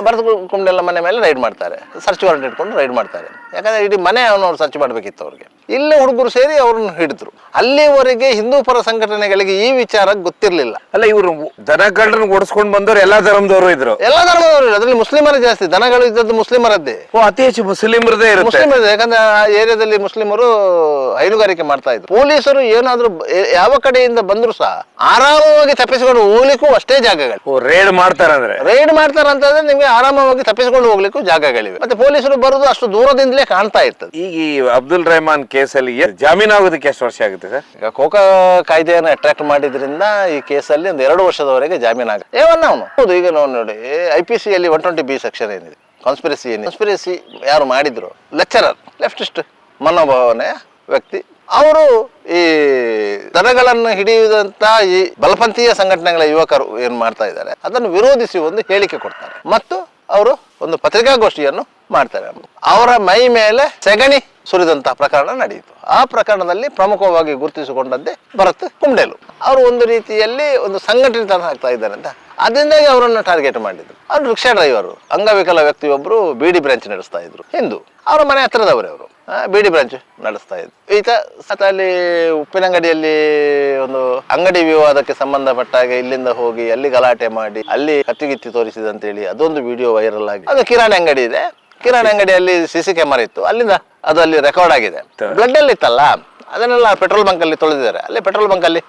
ಭರತ್ ಕುಂಬ್ಳೆಲ್ಲ ಮನೆ ಮೇಲೆ ರೈಡ್ ಮಾಡ್ತಾರೆ, ಸರ್ಚ್ ವಾರೆಂಟ್ ಇಟ್ಕೊಂಡು ರೈಡ್ ಮಾಡ್ತಾರೆ. ಯಾಕಂದ್ರೆ ಇಡೀ ಮನೆ ಅವ್ರು ಸರ್ಚ್ ಮಾಡಬೇಕಿತ್ತು ಅವ್ರಿಗೆ. ಇಲ್ಲೇ ಹುಡುಗರು ಸೇರಿ ಅವ್ರನ್ನ ಹಿಡಿದ್ರು. ಅಲ್ಲಿವರೆಗೆ ಹಿಂದೂ ಪರ ಸಂಘಟನೆಗಳಿಗೆ ಈ ವಿಚಾರ ಗೊತ್ತಿರಲಿಲ್ಲ. ಅಲ್ಲ, ಇವರು ದನಗಳನ್ನ ಓಡಿಸ್ಕೊಂಡು ಬಂದವರು ಎಲ್ಲಾ ಧರ್ಮದವರು ಇದ್ರು. ಎಲ್ಲಾ ಧರ್ಮದವರು, ಅದರಲ್ಲಿ ಮುಸ್ಲಿಮರೇ ಜಾಸ್ತಿ. ದನಗಳು ಇದ್ದದ್ದು ಮುಸ್ಲಿಮರದ್ದೇ. ಅತಿ ಹೆಚ್ಚು ಮುಸ್ಲಿಮರದೇ ಇರುತ್ತೆ. ಮುಸ್ಲಿಮರದೇ, ಯಾಕಂದ್ರೆ ಆ ಏರಿಯಾದಲ್ಲಿ ಮುಸ್ಲಿಮರು ಹೈನುಗಾರಿಕೆ ಮಾಡ್ತಾ ಇದ್ರು. ಪೊಲೀಸರು ಏನಾದ್ರು ಯಾವ ಕಡೆಯಿಂದ ಬಂದ್ರು ಸಹ ಆರಾಮವಾಗಿ ತಪ್ಪಿಸಿಕೊಂಡು ಹೋಗ್ಲಿಕ್ಕೂ ಅಷ್ಟೇ ಜಾಗಗಳು. ರೇಡ್ ಮಾಡ್ತಾರಂದ್ರೆ ಅಂತಂದ್ರೆ ನಿಮ್ಗೆ ಆರಾಮವಾಗಿ ತಪ್ಪಿಸಿಕೊಂಡು ಹೋಗ್ಲಿಕ್ಕೂ ಜಾಗಗಳಿವೆ. ಮತ್ತೆ ಪೊಲೀಸರು ಬರುದು ಅಷ್ಟು ದೂರದಿಂದಲೇ ಕಾಣ್ತಾ ಇರ್ತದೆ. ಈಗ ಈ ಅಬ್ದುಲ್ ರೆಹಮಾನ್ ಕೇಸಲ್ಲಿ ಜಾಮೀನು ಆಗೋದಕ್ಕೆ ಎಷ್ಟು ವರ್ಷ ಆಗುತ್ತೆ ಸರ್? ಈಗ ಕೋಕಾ ಕಾಯ್ದೆಯನ್ನು ಅಟ್ರಾಕ್ಟ್ ಮಾಡಿದ್ರಿಂದ ಈ ಕೇಸಲ್ಲಿ ಒಂದು 2 ವರ್ಷದವರೆಗೆ ಜಾಮೀನು ಆಗುತ್ತೆ. ಅವನು ಹೌದು. ಈಗ ನಾವು ನೋಡಿ IPC ಯಲ್ಲಿ 120B ಸೆಕ್ಷನ್ ಏನಿದೆ, ಕಾನ್ಸ್ಪಿರಸಿ ಯಾರು ಮಾಡಿದ್ರು, ಲೆಕ್ಚರರ್, ಲೆಫ್ಟಿಸ್ಟ್ ಮನೋಭಾವನೆಯ ವ್ಯಕ್ತಿ, ಅವರು ಈ ದನಗಳನ್ನು ಹಿಡಿಯುವಂತ ಈ ಬಲಪಂಥೀಯ ಸಂಘಟನೆಗಳ ಯುವಕರು ಏನ್ ಮಾಡ್ತಾ ಇದ್ದಾರೆ ಅದನ್ನು ವಿರೋಧಿಸಿ ಒಂದು ಹೇಳಿಕೆ ಕೊಡ್ತಾರೆ ಮತ್ತು ಅವರು ಒಂದು ಪತ್ರಿಕಾಗೋಷ್ಠಿಯನ್ನು ಮಾಡ್ತಾರೆ. ಅವರ ಮೈ ಮೇಲೆ ಸೆಗಣಿ ಸುರಿದಂತಹ ಪ್ರಕರಣ ನಡೆಯಿತು. ಆ ಪ್ರಕರಣದಲ್ಲಿ ಪ್ರಮುಖವಾಗಿ ಗುರುತಿಸಿಕೊಂಡದ್ದೇ ಭರತ್ ಕುಂಬ್ಳೆಲು. ಅವರು ಒಂದು ರೀತಿಯಲ್ಲಿ ಒಂದು ಸಂಘಟನೆ ಆಗ್ತಾ ಇದ್ದಾರೆ ಅಂತ ಅದರಿಂದಾಗಿ ಅವರನ್ನು ಟಾರ್ಗೆಟ್ ಮಾಡಿದ್ರು. ಅವರು ರಿಕ್ಷಾ ಡ್ರೈವರು, ಅಂಗವಿಕಲ ವ್ಯಕ್ತಿಯೊಬ್ಬರು BD ಬ್ರಾಂಚ್ ನಡೆಸ್ತಾ ಇದ್ರು. ಹಿಂದೂ, ಅವರ ಮನೆ ಹತ್ತಿರದವರೇ ಅವರು. BD ಬ್ರಾಂಚ್ ನಡೆಸ್ತಾ ಇದ್ರು. ಈತ ಅಲ್ಲಿ ಉಪ್ಪಿನಂಗಡಿಯಲ್ಲಿ ಒಂದು ಅಂಗಡಿ ವಿವಾದಕ್ಕೆ ಸಂಬಂಧಪಟ್ಟ ಹಾಗೆ ಇಲ್ಲಿಂದ ಹೋಗಿ ಅಲ್ಲಿ ಗಲಾಟೆ ಮಾಡಿ ಅಲ್ಲಿ ಕತ್ತಿಗಿತ್ತಿ ತೋರಿಸಿದಂತೇಳಿ ಅದೊಂದು ವಿಡಿಯೋ ವೈರಲ್ ಆಗಿ. ಅದು ಕಿರಾಣಿ ಅಂಗಡಿ ಇದೆ, ಕಿರಾಣಿ ಅಂಗಡಿಯಲ್ಲಿ CC ಕ್ಯಾಮರಾ ಇತ್ತು, ಅಲ್ಲಿಂದ ಅದು ಅಲ್ಲಿ ರೆಕಾರ್ಡ್ ಆಗಿದೆ. ಬ್ಲಡ್ ಅಲ್ಲಿ ಇತ್ತಲ್ಲ, ಅದನ್ನೆಲ್ಲ ಪೆಟ್ರೋಲ್ ಬಂಕ್ ಅಲ್ಲಿ ತೊಳೆದಿದ್ದಾರೆ. ಅಲ್ಲಿ ಪೆಟ್ರೋಲ್ ಬಂಕ್ ಅಲ್ಲಿ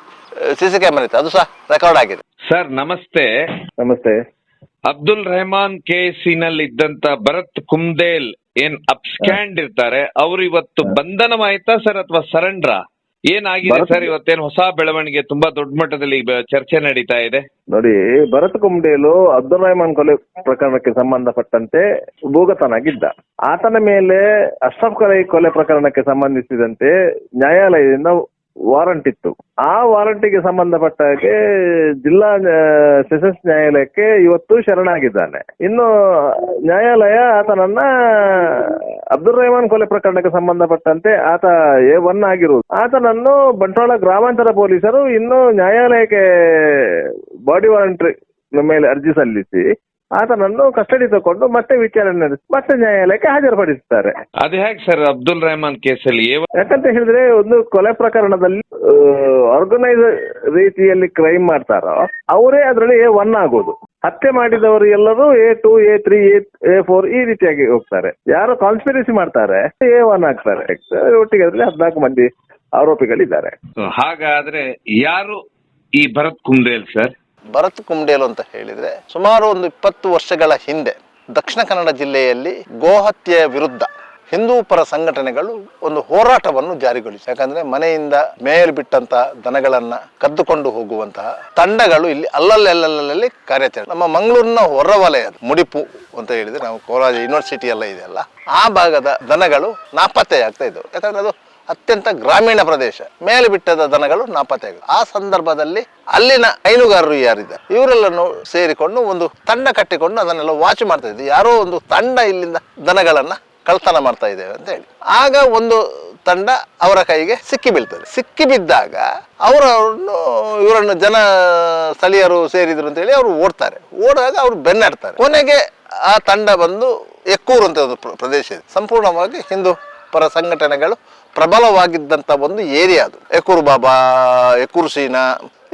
CC ಕ್ಯಾಮರಾ ಇತ್ತು, ಅದು ಸಹ ರೆಕಾರ್ಡ್ ಆಗಿದೆ. ಸರ್ ನಮಸ್ತೆ. ನಮಸ್ತೆ. ಅಬ್ದುಲ್ ರೆಹಮಾನ್ ಕೇಸಿನಲ್ಲಿ ಇದ್ದಂತ ಭರತ್ ಕುಂಬ್ಲೇಲ್ ಏನ್ ಅಬ್ಸ್ಕ್ಯಾಂಡ್ ಇರ್ತಾರೆ, ಅವ್ರು ಇವತ್ತು ಬಂಧನವಾಯ್ತಾ ಸರ್ ಅಥವಾ ಸರೆಂಡ್ರಾ? ಏನಾಗಿದೆ ಸರ್ ಇವತ್ತೇನು ಹೊಸ ಬೆಳವಣಿಗೆ? ತುಂಬಾ ದೊಡ್ಡ ಮಟ್ಟದಲ್ಲಿ ಚರ್ಚೆ ನಡೀತಾ ಇದೆ. ನೋಡಿ, ಭರತ್ ಕುಂಬ್ಲೇಲು ಅಬ್ದುಲ್ ರೆಹಮಾನ್ ಕೊಲೆ ಪ್ರಕರಣಕ್ಕೆ ಸಂಬಂಧಪಟ್ಟಂತೆ ಭೂಗತನಾಗಿದ್ದ. ಆತನ ಮೇಲೆ ಅಶ್ರಫ್ ಕಲೈ ಕೊಲೆ ಪ್ರಕರಣಕ್ಕೆ ಸಂಬಂಧಿಸಿದಂತೆ ನ್ಯಾಯಾಲಯದಿಂದ ವಾರಂಟ್ ಇತ್ತು. ಆ ವಾರಂಟಿಗೆ ಸಂಬಂಧಪಟ್ಟ ಹಾಗೆ ಜಿಲ್ಲಾ ಸೆಷನ್ಸ್ ನ್ಯಾಯಾಲಯಕ್ಕೆ ಇವತ್ತು ಶರಣಾಗಿದ್ದಾನೆ. ಇನ್ನು ನ್ಯಾಯಾಲಯ ಆತನನ್ನ ಅಬ್ದುಲ್ ರೆಹಮಾನ್ ಕೊಲೆ ಪ್ರಕರಣಕ್ಕೆ ಸಂಬಂಧಪಟ್ಟಂತೆ ಆತ A1 ಆಗಿರುವುದು, ಆತನನ್ನು ಬಂಟ್ವಾಳ ಗ್ರಾಮಾಂತರ ಪೊಲೀಸರು ಇನ್ನು ನ್ಯಾಯಾಲಯಕ್ಕೆ ಬಾಡಿ ವಾರಂಟ್ ಮೇಲೆ ಅರ್ಜಿ ಸಲ್ಲಿಸಿ ಆತನನ್ನು ಕಸ್ಟಡಿ ತಗೊಂಡು ಮತ್ತೆ ವಿಚಾರಣೆ ನಡೆಸಿ ಮತ್ತೆ ನ್ಯಾಯಾಲಯಕ್ಕೆ ಹಾಜರುಪಡಿಸುತ್ತಾರೆ. ಅದು ಹೇಗೆ ಸರ್ ಅಬ್ದುಲ್ ರೆಹಮಾನ್ ಕೇಸಲ್ಲಿ? ಯಾಕಂತ ಹೇಳಿದ್ರೆ ಒಂದು ಕೊಲೆ ಪ್ರಕರಣದಲ್ಲಿ ಆರ್ಗನೈಸ್ ರೀತಿಯಲ್ಲಿ ಕ್ರೈಮ್ ಮಾಡ್ತಾರೋ ಅವರೇ ಅದರಲ್ಲಿ A1 ಆಗೋದು. ಹತ್ಯೆ ಮಾಡಿದವರು ಎಲ್ಲರೂ A2, A3, A4 ಈ ರೀತಿಯಾಗಿ ಹೋಗ್ತಾರೆ. ಯಾರು ಕಾನ್ಸ್ಪಿರಸಿ ಮಾಡ್ತಾರೆ A1 ಆಗ್ತಾರೆ. ಒಟ್ಟಿಗೆ ಅದರಲ್ಲಿ 14 ಮಂದಿ ಆರೋಪಿಗಳಿದ್ದಾರೆ. ಹಾಗಾದ್ರೆ ಯಾರು ಈ ಭರತ್ ಕುಂಬ್ಲೇಲ್ ಸರ್? ಭರತ್ ಕುಂಬ್ಲೇಲು ಅಂತ ಹೇಳಿದ್ರೆ ಸುಮಾರು ಒಂದು 20 ವರ್ಷಗಳ ಹಿಂದೆ ದಕ್ಷಿಣ ಕನ್ನಡ ಜಿಲ್ಲೆಯಲ್ಲಿ ಗೋಹತ್ಯೆಯ ವಿರುದ್ಧ ಹಿಂದೂ ಪರ ಸಂಘಟನೆಗಳು ಒಂದು ಹೋರಾಟವನ್ನು ಜಾರಿಗೊಳಿಸಿ, ಯಾಕಂದ್ರೆ ಮನೆಯಿಂದ ಮೇಲ್ ಬಿಟ್ಟಂತ ದನಗಳನ್ನ ಕದ್ದುಕೊಂಡು ಹೋಗುವಂತಹ ತಂಡಗಳು ಇಲ್ಲಿ ಅಲ್ಲಲ್ಲಿ ಕಾರ್ಯಾಚರಣೆ. ನಮ್ಮ ಮಂಗಳೂರಿನ ಹೊರವಲಯದ ಮುಡಿಪು ಅಂತ ಹೇಳಿದ್ರೆ ನಾವು ಕೋಲಾರ ಯೂನಿವರ್ಸಿಟಿ ಎಲ್ಲ ಇದೆಯಲ್ಲ, ಆ ಭಾಗದ ದನಗಳು ನಾಪತ್ತೆ ಆಗ್ತಾ ಇದ್ದವು. ಯಾಕಂದ್ರೆ ಅದು ಅತ್ಯಂತ ಗ್ರಾಮೀಣ ಪ್ರದೇಶ, ಮೇಲೆ ಬಿಟ್ಟದ ದನಗಳು ನಾಪತ್ತೆ. ಆ ಸಂದರ್ಭದಲ್ಲಿ ಅಲ್ಲಿನ ಹೈನುಗಾರರು ಯಾರಿದ್ದಾರೆ ಇವರೆಲ್ಲರೂ ಸೇರಿಕೊಂಡು ಒಂದು ತಂಡ ಕಟ್ಟಿಕೊಂಡು ಅದನ್ನೆಲ್ಲ ವಾಚ್ ಮಾಡ್ತಾ ಇದ್ವಿ. ಯಾರೋ ಒಂದು ತಂಡ ಇಲ್ಲಿಂದ ದನಗಳನ್ನ ಕಳ್ತನ ಮಾಡ್ತಾ ಇದ್ದೇವೆ ಅಂತ ಹೇಳಿ. ಆಗ ಒಂದು ತಂಡ ಅವರ ಕೈಗೆ ಸಿಕ್ಕಿ ಬೀಳ್ತದೆ. ಸಿಕ್ಕಿ ಬಿದ್ದಾಗ ಇವರನ್ನು ಜನ ಸ್ಥಳೀಯರು ಸೇರಿದ್ರು ಅಂತ ಹೇಳಿ ಅವರು ಓಡ್ತಾರೆ. ಓಡುವಾಗ ಅವರು ಬೆನ್ನಾಡ್ತಾರೆ. ಕೊನೆಗೆ ಆ ತಂಡ ಬಂದು ಎಕ್ಕೂರು ಅಂತ ಒಂದು ಪ್ರದೇಶ ಇದೆ, ಸಂಪೂರ್ಣವಾಗಿ ಹಿಂದೂ ಪರ ಸಂಘಟನೆಗಳು ಪ್ರಬಲವಾಗಿದ್ದಂಥ ಒಂದು ಏರಿಯಾ ಅದು. ಎಕ್ಕೂರು ಬಾಬಾ, ಎಕ್ಕೂರು ಸೀನಾ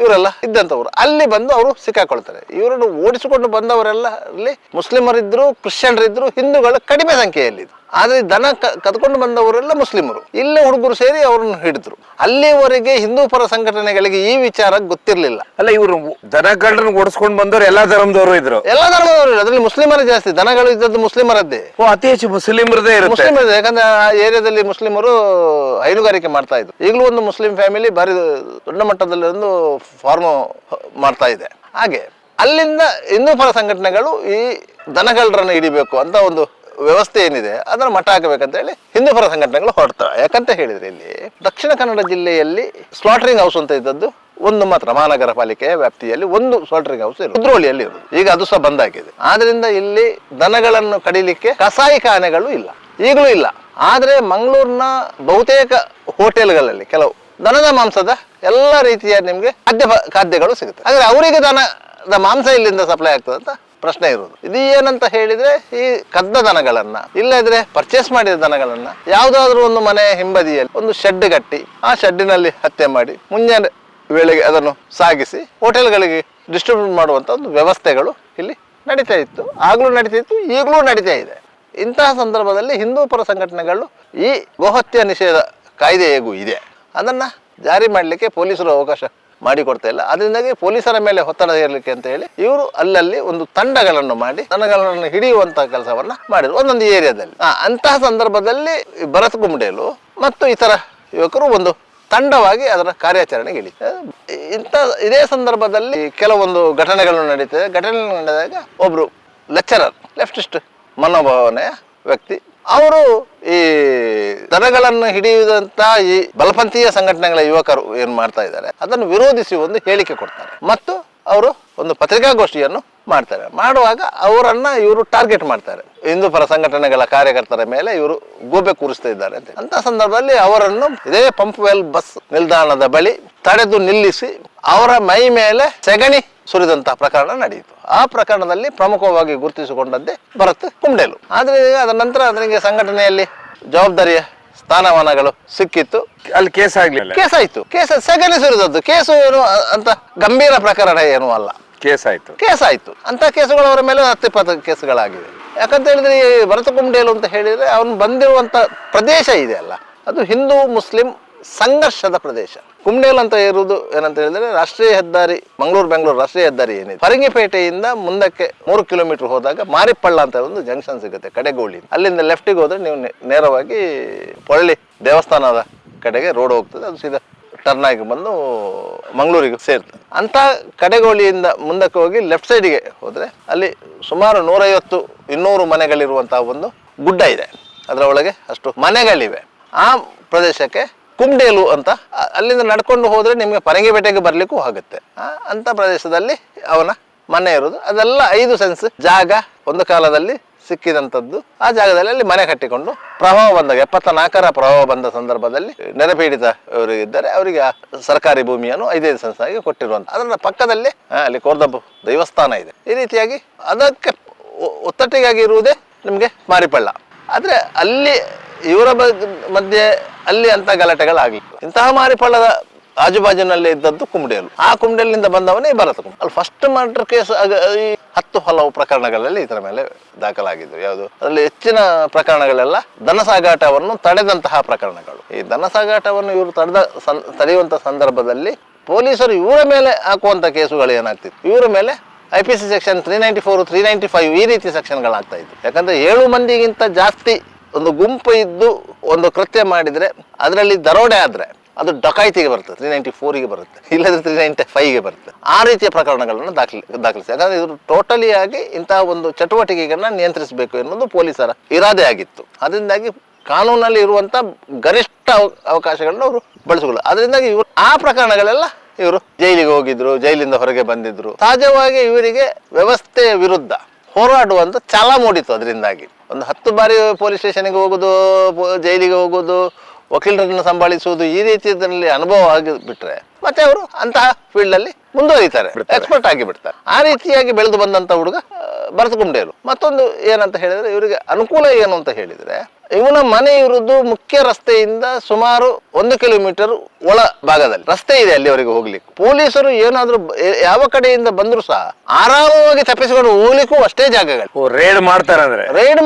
ಇವರೆಲ್ಲ ಇದ್ದಂಥವ್ರು. ಅಲ್ಲಿ ಬಂದು ಅವರು ಸಿಕ್ಕಾಕೊಳ್ತಾರೆ. ಇವರನ್ನು ಓಡಿಸಿಕೊಂಡು ಬಂದವರೆಲ್ಲ ಅಲ್ಲಿ ಮುಸ್ಲಿಮರಿದ್ರು, ಕ್ರಿಶ್ಚಿಯನ್ರಿದ್ರು, ಹಿಂದೂಗಳು ಕಡಿಮೆ ಸಂಖ್ಯೆಯಲ್ಲಿದ್ರು. ಆದ್ರೆ ದನ ಕದ್ಕೊಂಡು ಬಂದವರೆಲ್ಲ ಮುಸ್ಲಿಮರು. ಇಲ್ಲೇ ಹುಡುಗರು ಸೇರಿ ಅವರನ್ನು ಹಿಡಿದ್ರು. ಅಲ್ಲಿವರೆಗೆ ಹಿಂದೂ ಪರ ಸಂಘಟನೆಗಳಿಗೆ ಈ ವಿಚಾರ ಗೊತ್ತಿರಲಿಲ್ಲ. ಅಲ್ಲ, ಇವರು ದನಗಳನ್ನ ಓಡಿಸ್ಕೊಂಡು ಬಂದವರು ಎಲ್ಲಾ ಧರ್ಮದವರು ಇದ್ರು. ಎಲ್ಲಾ ಧರ್ಮದವರು, ಅದರಲ್ಲಿ ಮುಸ್ಲಿಮರೇ ಜಾಸ್ತಿ. ದನಗಳು ಇದ್ದದ್ದು ಮುಸ್ಲಿಮರದ್ದೇ. ಅತಿ ಹೆಚ್ಚು ಮುಸ್ಲಿಮರದೇ ಇರುತ್ತೆ. ಮುಸ್ಲಿಮರದೇ, ಯಾಕಂದ್ರೆ ಆ ಏರಿಯಾದಲ್ಲಿ ಮುಸ್ಲಿಮರು ಹೈನುಗಾರಿಕೆ ಮಾಡ್ತಾ ಇದ್ರು. ಈಗಲೂ ಒಂದು ಮುಸ್ಲಿಂ ಫ್ಯಾಮಿಲಿ ಭಾರಿ ದೊಡ್ಡ ಮಟ್ಟದಲ್ಲಿ ಒಂದು ಫಾರ್ಮ್ ಮಾಡ್ತಾ ಇದೆ. ಹಾಗೆ ಅಲ್ಲಿಂದ ಹಿಂದೂ ಪರ ಸಂಘಟನೆಗಳು ಈ ದನಗಳರನ್ನು ಹಿಡಿಬೇಕು ಅಂತ ಒಂದು ವ್ಯವಸ್ಥೆ ಏನಿದೆ ಅದನ್ನು ಮಟ್ಟ ಹಾಕಬೇಕಂತ ಹೇಳಿ ಹಿಂದೂ ಪರ ಸಂಘಟನೆಗಳು ಹೊರಡ್ತವೆ. ಯಾಕಂತ ಹೇಳಿದ್ರೆ ಇಲ್ಲಿ ದಕ್ಷಿಣ ಕನ್ನಡ ಜಿಲ್ಲೆಯಲ್ಲಿ ಸ್ಲಾಟರಿಂಗ್ ಹೌಸ್ ಅಂತ ಇದ್ದದ್ದು ಒಂದು ಮಾತ್ರ ಮಹಾನಗರ ಪಾಲಿಕೆಯ ವ್ಯಾಪ್ತಿಯಲ್ಲಿ ಒಂದು ಸ್ಲಾಟರಿಂಗ್ ಹೌಸ್ ಇರೋದು, ಕುದ್ರೋಳಿಯಲ್ಲಿ ಇರೋದು. ಈಗ ಅದು ಸಹ ಬಂದಾಗಿದೆ. ಆದ್ರಿಂದ ಇಲ್ಲಿ ದನಗಳನ್ನು ಕಡಿಲಿಕ್ಕೆ ಕಸಾಯಿಖಾನೆಗಳು ಇಲ್ಲ, ಈಗಲೂ ಇಲ್ಲ. ಆದ್ರೆ ಮಂಗಳೂರಿನ ಬಹುತೇಕ ಹೋಟೆಲ್ಗಳಲ್ಲಿ ಕೆಲವು ದನದ ಮಾಂಸದ ಎಲ್ಲ ರೀತಿಯ ನಿಮ್ಗೆ ಖಾದ್ಯಗಳು ಸಿಗುತ್ತೆ. ಆದ್ರೆ ಅವರಿಗೆ ದನದ ಮಾಂಸ ಇಲ್ಲಿಂದ ಸಪ್ಲೈ ಆಗ್ತದೆ ಅಂತ ಪ್ರಶ್ನೆ ಇರುವುದು. ಇದು ಏನಂತ ಹೇಳಿದ್ರೆ, ಈ ಕದ್ದ ದನಗಳನ್ನ ಇಲ್ಲದ್ರೆ ಪರ್ಚೇಸ್ ಮಾಡಿದ ದನಗಳನ್ನ ಯಾವುದಾದ್ರೂ ಒಂದು ಮನೆ ಹಿಂಬದಿಯಲ್ಲಿ ಒಂದು ಶೆಡ್ ಕಟ್ಟಿ ಆ ಶೆಡ್ಡಿನಲ್ಲಿ ಹತ್ಯೆ ಮಾಡಿ ಮುಂಜಾನೆ ವೇಳೆಗೆ ಅದನ್ನು ಸಾಗಿಸಿ ಹೋಟೆಲ್ಗಳಿಗೆ ಡಿಸ್ಟ್ರಿಬ್ಯೂಟ್ ಮಾಡುವಂತ ಒಂದು ವ್ಯವಸ್ಥೆಗಳು ಇಲ್ಲಿ ನಡೀತಾ ಇತ್ತು. ಆಗ್ಲೂ ನಡೀತಾ ಇತ್ತು, ಈಗಲೂ ನಡೀತಾ ಇದೆ. ಇಂತಹ ಸಂದರ್ಭದಲ್ಲಿ ಹಿಂದೂ ಪರ ಸಂಘಟನೆಗಳು ಈ ಗೋಹತ್ಯೆ ನಿಷೇಧ ಕಾಯ್ದೆ ಹೇಗೂ ಇದೆ, ಅದನ್ನ ಜಾರಿ ಮಾಡಲಿಕ್ಕೆ ಪೊಲೀಸರು ಅವಕಾಶ ಮಾಡಿಕೊಡ್ತಾ ಇಲ್ಲ. ಅದರಿಂದಾಗಿ ಪೊಲೀಸರ ಮೇಲೆ ಒತ್ತಡ ಹೇರಲಿಕ್ಕೆ ಅಂತ ಹೇಳಿ ಇವರು ಅಲ್ಲಲ್ಲಿ ಒಂದು ತಂಡಗಳನ್ನು ಮಾಡಿ ದನಗಳನ್ನು ಹಿಡಿಯುವಂತಹ ಕೆಲಸವನ್ನ ಮಾಡಿದ್ರು ಒಂದೊಂದು ಏರಿಯಾದಲ್ಲಿ. ಅಂತಹ ಸಂದರ್ಭದಲ್ಲಿ ಭರತ್ ಕುಂಬ್ಡೇಲು ಮತ್ತು ಇತರ ಯುವಕರು ಒಂದು ತಂಡವಾಗಿ ಅದರ ಕಾರ್ಯಾಚರಣೆಗೆ ಇಳಿ. ಇದೇ ಸಂದರ್ಭದಲ್ಲಿ ಕೆಲವೊಂದು ಘಟನೆಗಳು ನಡೀತದೆ. ಘಟನೆಗಳು ನಡೆದಾಗ ಒಬ್ರು ಲೆಕ್ಚರರ್, ಲೆಫ್ಟಿಸ್ಟ್ ಮನೋಭಾವನೆಯ ವ್ಯಕ್ತಿ, ಅವರು ಈ ದನಗಳನ್ನು ಹಿಡಿಯುವಂತ ಈ ಬಲಪಂಥೀಯ ಸಂಘಟನೆಗಳ ಯುವಕರು ಏನ್ ಮಾಡ್ತಾ ಇದ್ದಾರೆ ಅದನ್ನು ವಿರೋಧಿಸಿ ಒಂದು ಹೇಳಿಕೆ ಕೊಡ್ತಾರೆ ಮತ್ತು ಅವರು ಒಂದು ಪತ್ರಿಕಾಗೋಷ್ಠಿಯನ್ನು ಮಾಡ್ತಾರೆ. ಮಾಡುವಾಗ ಅವರನ್ನ ಇವರು ಟಾರ್ಗೆಟ್ ಮಾಡ್ತಾರೆ. ಹಿಂದೂ ಪರ ಸಂಘಟನೆಗಳ ಕಾರ್ಯಕರ್ತರ ಮೇಲೆ ಇವರು ಗೋಬೆ ಕೂರಿಸ್ತಾ ಇದ್ದಾರೆ ಅಂತ. ಅಂತ ಸಂದರ್ಭದಲ್ಲಿ ಅವರನ್ನು ಇದೇ ಪಂಪ್ವೆಲ್ ಬಸ್ ನಿಲ್ದಾಣದ ಬಳಿ ತಡೆದು ನಿಲ್ಲಿಸಿ ಅವರ ಮೈ ಮೇಲೆ ಸೆಗಣಿ ಸುರಿದಂತಹ ಪ್ರಕರಣ ನಡೆಯಿತು. ಆ ಪ್ರಕರಣದಲ್ಲಿ ಪ್ರಮುಖವಾಗಿ ಗುರುತಿಸಿಕೊಂಡದ್ದೇ ಭರತ್ ಕುಂಬ್ಡೇಲು. ಆದ್ರೆ ಅದರ ನಂತರ ಅದರಿಗೆ ಸಂಘಟನೆಯಲ್ಲಿ ಜವಾಬ್ದಾರಿಯ ಸ್ಥಾನಮಾನಗಳು ಸಿಕ್ಕಿತ್ತು. ಅಲ್ಲಿ ಕೇಸ್ ಆಗ್ಲಿಲ್ಲ, ಕೇಸ್ ಆಯ್ತು. ಕೇಸ್ ಸೆಗಣಿ ಸುರಿದದ್ದು ಕೇಸು ಏನು ಅಂತ ಗಂಭೀರ ಪ್ರಕರಣ ಏನೂ ಅಲ್ಲ, ಕೇಸ್ ಆಯ್ತು. ಅಂತ ಕೇಸುಗಳು ಅವರ ಮೇಲೆ 10-20 ಕೇಸುಗಳಾಗಿವೆ. ಯಾಕಂತ ಹೇಳಿದ್ರೆ ಈ ಭರತ್ ಕುಂಬ್ಡೇಲು ಅಂತ ಹೇಳಿದ್ರೆ ಅವನು ಬಂದಿರುವಂತ ಪ್ರದೇಶ ಇದೆ ಅಲ್ಲ, ಅದು ಹಿಂದೂ ಮುಸ್ಲಿಂ ಸಂಘರ್ಷದ ಪ್ರದೇಶ. ಕುಂಬ್ಡೇಲ್ ಅಂತ ಇರುವುದು ಏನಂತ ಹೇಳಿದ್ರೆ ರಾಷ್ಟ್ರೀಯ ಹೆದ್ದಾರಿ ಬೆಂಗಳೂರು ರಾಷ್ಟ್ರೀಯ ಹೆದ್ದಾರಿ ಏನಿದೆ, ಫರಂಗಿಪೇಟೆಯಿಂದ ಮುಂದಕ್ಕೆ 3 ಕಿಲೋಮೀಟರ್ ಹೋದಾಗ ಮಾರಿಪ್ಪಳ್ಳ ಅಂತ ಒಂದು ಜಂಕ್ಷನ್ ಸಿಗುತ್ತೆ ಕಡೆಗೋಳಿ. ಅಲ್ಲಿಂದ ಲೆಫ್ಟಿಗೆ ಹೋದ್ರೆ ನೀವು ನೇರವಾಗಿ ಪೊಳ್ಳಿ ದೇವಸ್ಥಾನದ ಕಡೆಗೆ ರೋಡ್ ಹೋಗ್ತದೆ. ಅದು ಸೀದಾ ಟರ್ನ್ ಆಗಿ ಬಂದು ಮಂಗಳೂರಿಗೆ ಸೇರ್ತದೆ. ಅಂತ ಕಡೆಗೋಳಿಯಿಂದ ಮುಂದಕ್ಕೆ ಹೋಗಿ ಲೆಫ್ಟ್ ಸೈಡಿಗೆ ಹೋದ್ರೆ ಅಲ್ಲಿ ಸುಮಾರು 150-200 ಮನೆಗಳಿರುವಂತಹ ಒಂದು ಗುಡ್ಡ ಇದೆ. ಅದರ ಒಳಗೆ ಅಷ್ಟು ಮನೆಗಳಿವೆ. ಆ ಪ್ರದೇಶಕ್ಕೆ ಕುಂಬ್ಡೇಲು ಅಂತ, ಅಲ್ಲಿಂದ ನಡ್ಕೊಂಡು ಹೋದ್ರೆ ನಿಮ್ಗೆ ಪರಂಗಿಪೇಟೆಗೆ ಬರ್ಲಿಕ್ಕೂ ಆಗುತ್ತೆ. ಅಂತ ಪ್ರದೇಶದಲ್ಲಿ ಅವನ ಮನೆ ಇರುವುದು. ಅದೆಲ್ಲ 5 ಸೆನ್ಸ್ ಜಾಗ ಒಂದು ಕಾಲದಲ್ಲಿ ಸಿಕ್ಕಿದಂಥದ್ದು. ಆ ಜಾಗದಲ್ಲಿ ಅಲ್ಲಿ ಮನೆ ಕಟ್ಟಿಕೊಂಡು ಪ್ರವಾಹ ಬಂದಾಗ 74ರ ಪ್ರವಾಹ ಬಂದ ಸಂದರ್ಭದಲ್ಲಿ ನೆರೆಪೀಡಿತ ಅವರಿಗಿದ್ದಾರೆ, ಅವರಿಗೆ ಸರ್ಕಾರಿ ಭೂಮಿಯನ್ನು 5 ಸೆನ್ಸ್ ಆಗಿ ಕೊಟ್ಟಿರುವಂತ. ಅದರ ಪಕ್ಕದಲ್ಲಿ ಅಲ್ಲಿ ಕೋರ್ದಬ್ಬು ದೇವಸ್ಥಾನ ಇದೆ. ಈ ರೀತಿಯಾಗಿ ಅದಕ್ಕೆ ಒತ್ತಟ್ಟಿಗಾಗಿ ಇರುವುದೇ ನಿಮ್ಗೆ ಮಾರಿಪಳ್ಳ. ಆದ್ರೆ ಅಲ್ಲಿ ಇವರ ಮಧ್ಯೆ ಅಲ್ಲಿ ಅಂತ ಗಲಾಟೆಗಳಾಗಲಿಲ್ಲ. ಇಂತಹ ಮಾರಿಪಳ್ಳದ ಆಜುಬಾಜಿನಲ್ಲಿ ಇದ್ದದ್ದು ಕುಂಬ್ಡೇಲು. ಆ ಕುಂಬ್ಡೇಲಿನಿಂದ ಬಂದವನೇ ಭರತ್ ಕುಂಬ್ಡೇಲು. ಅಲ್ಲಿ ಫಸ್ಟ್ ಮರ್ಡರ್ ಕೇಸ್ ಈ 10 ಹಲವು ಪ್ರಕರಣಗಳಲ್ಲಿ ಇದರ ಮೇಲೆ ದಾಖಲಾಗಿದ್ದು. ಯಾವುದು ಅದರಲ್ಲಿ ಹೆಚ್ಚಿನ ಪ್ರಕರಣಗಳೆಲ್ಲ ದನ ಸಾಗಾಟವನ್ನು ತಡೆದಂತಹ ಪ್ರಕರಣಗಳು. ಈ ದನ ಸಾಗಾಟವನ್ನು ಇವರು ತಡೆಯುವಂತ ಸಂದರ್ಭದಲ್ಲಿ ಪೊಲೀಸರು ಇವರ ಮೇಲೆ ಹಾಕುವಂತ ಕೇಸುಗಳು ಏನಾಗ್ತಿತ್ತು, ಇವರ ಮೇಲೆ IPC ಸೆಕ್ಷನ್ 394, 395 ಈ ರೀತಿ ಸೆಕ್ಷನ್ಗಳಾಗ್ತಾ ಇತ್ತು. ಯಾಕಂದ್ರೆ 7 ಮಂದಿಗಿಂತ ಜಾಸ್ತಿ ಒಂದು ಗುಂಪು ಇದ್ದು ಒಂದು ಕೃತ್ಯ ಮಾಡಿದ್ರೆ ಅದರಲ್ಲಿ ದರೋಡೆ ಆದ್ರೆ ಅದು ಡಕಾಯಿತಿಗೆ ಬರ್ತದೆ, 394ಗೆ ಬರುತ್ತೆ, ಇಲ್ಲದ್ರೆ 395ಗೆ ಬರುತ್ತೆ. ಆ ರೀತಿಯ ಪ್ರಕರಣಗಳನ್ನು ದಾಖಲಿಸಿ. ಯಾಕಂದ್ರೆ ಇವರು ಟೋಟಲಿ ಆಗಿ ಇಂತಹ ಒಂದು ಚಟುವಟಿಕೆಗಳನ್ನ ನಿಯಂತ್ರಿಸಬೇಕು ಎನ್ನುವುದು ಪೊಲೀಸರ ಇರಾದೆ ಆಗಿತ್ತು. ಅದರಿಂದಾಗಿ ಕಾನೂನಲ್ಲಿ ಇರುವಂತ ಗರಿಷ್ಠ ಅವಕಾಶಗಳನ್ನ ಅವರು ಬಳಸಿಕೊಳ್ಳು. ಅದರಿಂದಾಗಿ ಇವರು ಆ ಪ್ರಕರಣಗಳೆಲ್ಲ ಇವರು ಜೈಲಿಗೆ ಹೋಗಿದ್ರು, ಜೈಲಿಂದ ಹೊರಗೆ ಬಂದಿದ್ರು. ಸಹಜವಾಗಿ ಇವರಿಗೆ ವ್ಯವಸ್ಥೆಯ ವಿರುದ್ಧ ಹೋರಾಡುವಂತ ಛಲ ಮೂಡಿತು. ಅದರಿಂದಾಗಿ ಒಂದು 10 ಬಾರಿ ಪೊಲೀಸ್ ಸ್ಟೇಷನ್ಗೆ ಹೋಗೋದು, ಜೈಲಿಗೆ ಹೋಗೋದು, ವಕೀಲರನ್ನು ಸಂಭಾಳಿಸುವುದು, ಈ ರೀತಿಯಲ್ಲಿ ಅನುಭವ ಆಗಿಬಿಟ್ರೆ ಮತ್ತೆ ಅವರು ಅಂತಹ ಫೀಲ್ಡ್ ಅಲ್ಲಿ ಮುಂದುವರಿತಾರೆ, ಎಕ್ಸ್ಪರ್ಟ್ ಆಗಿ ಬಿಡ್ತಾರೆ. ಆ ರೀತಿಯಾಗಿ ಬೆಳೆದು ಬಂದಂತ ಹುಡುಗ ಭರತ್ ಕುಂಬ್ಡೇಲು. ಮತ್ತೊಂದು ಏನಂತ ಹೇಳಿದ್ರೆ ಇವರಿಗೆ ಅನುಕೂಲ ಏನು ಅಂತ ಹೇಳಿದ್ರೆ, ಇವನ ಮನೆ ಇರುವುದು ಮುಖ್ಯ ರಸ್ತೆಯಿಂದ ಸುಮಾರು 1 ಕಿಲೋಮೀಟರ್ ಒಳ ಭಾಗದಲ್ಲಿ ರಸ್ತೆ ಇದೆ ಅಲ್ಲಿವರೆಗೆ ಹೋಗ್ಲಿಕ್ಕೆ. ಪೊಲೀಸರು ಏನಾದ್ರೂ ಯಾವ ಕಡೆಯಿಂದ ಬಂದ್ರು ಸಹ ಆರಾಮವಾಗಿ ತಪ್ಪಿಸಿಕೊಂಡು ಹೋಗ್ಲಿಕ್ಕೂ ಅಷ್ಟೇ ಜಾಗಗಳು. ರೇಡ್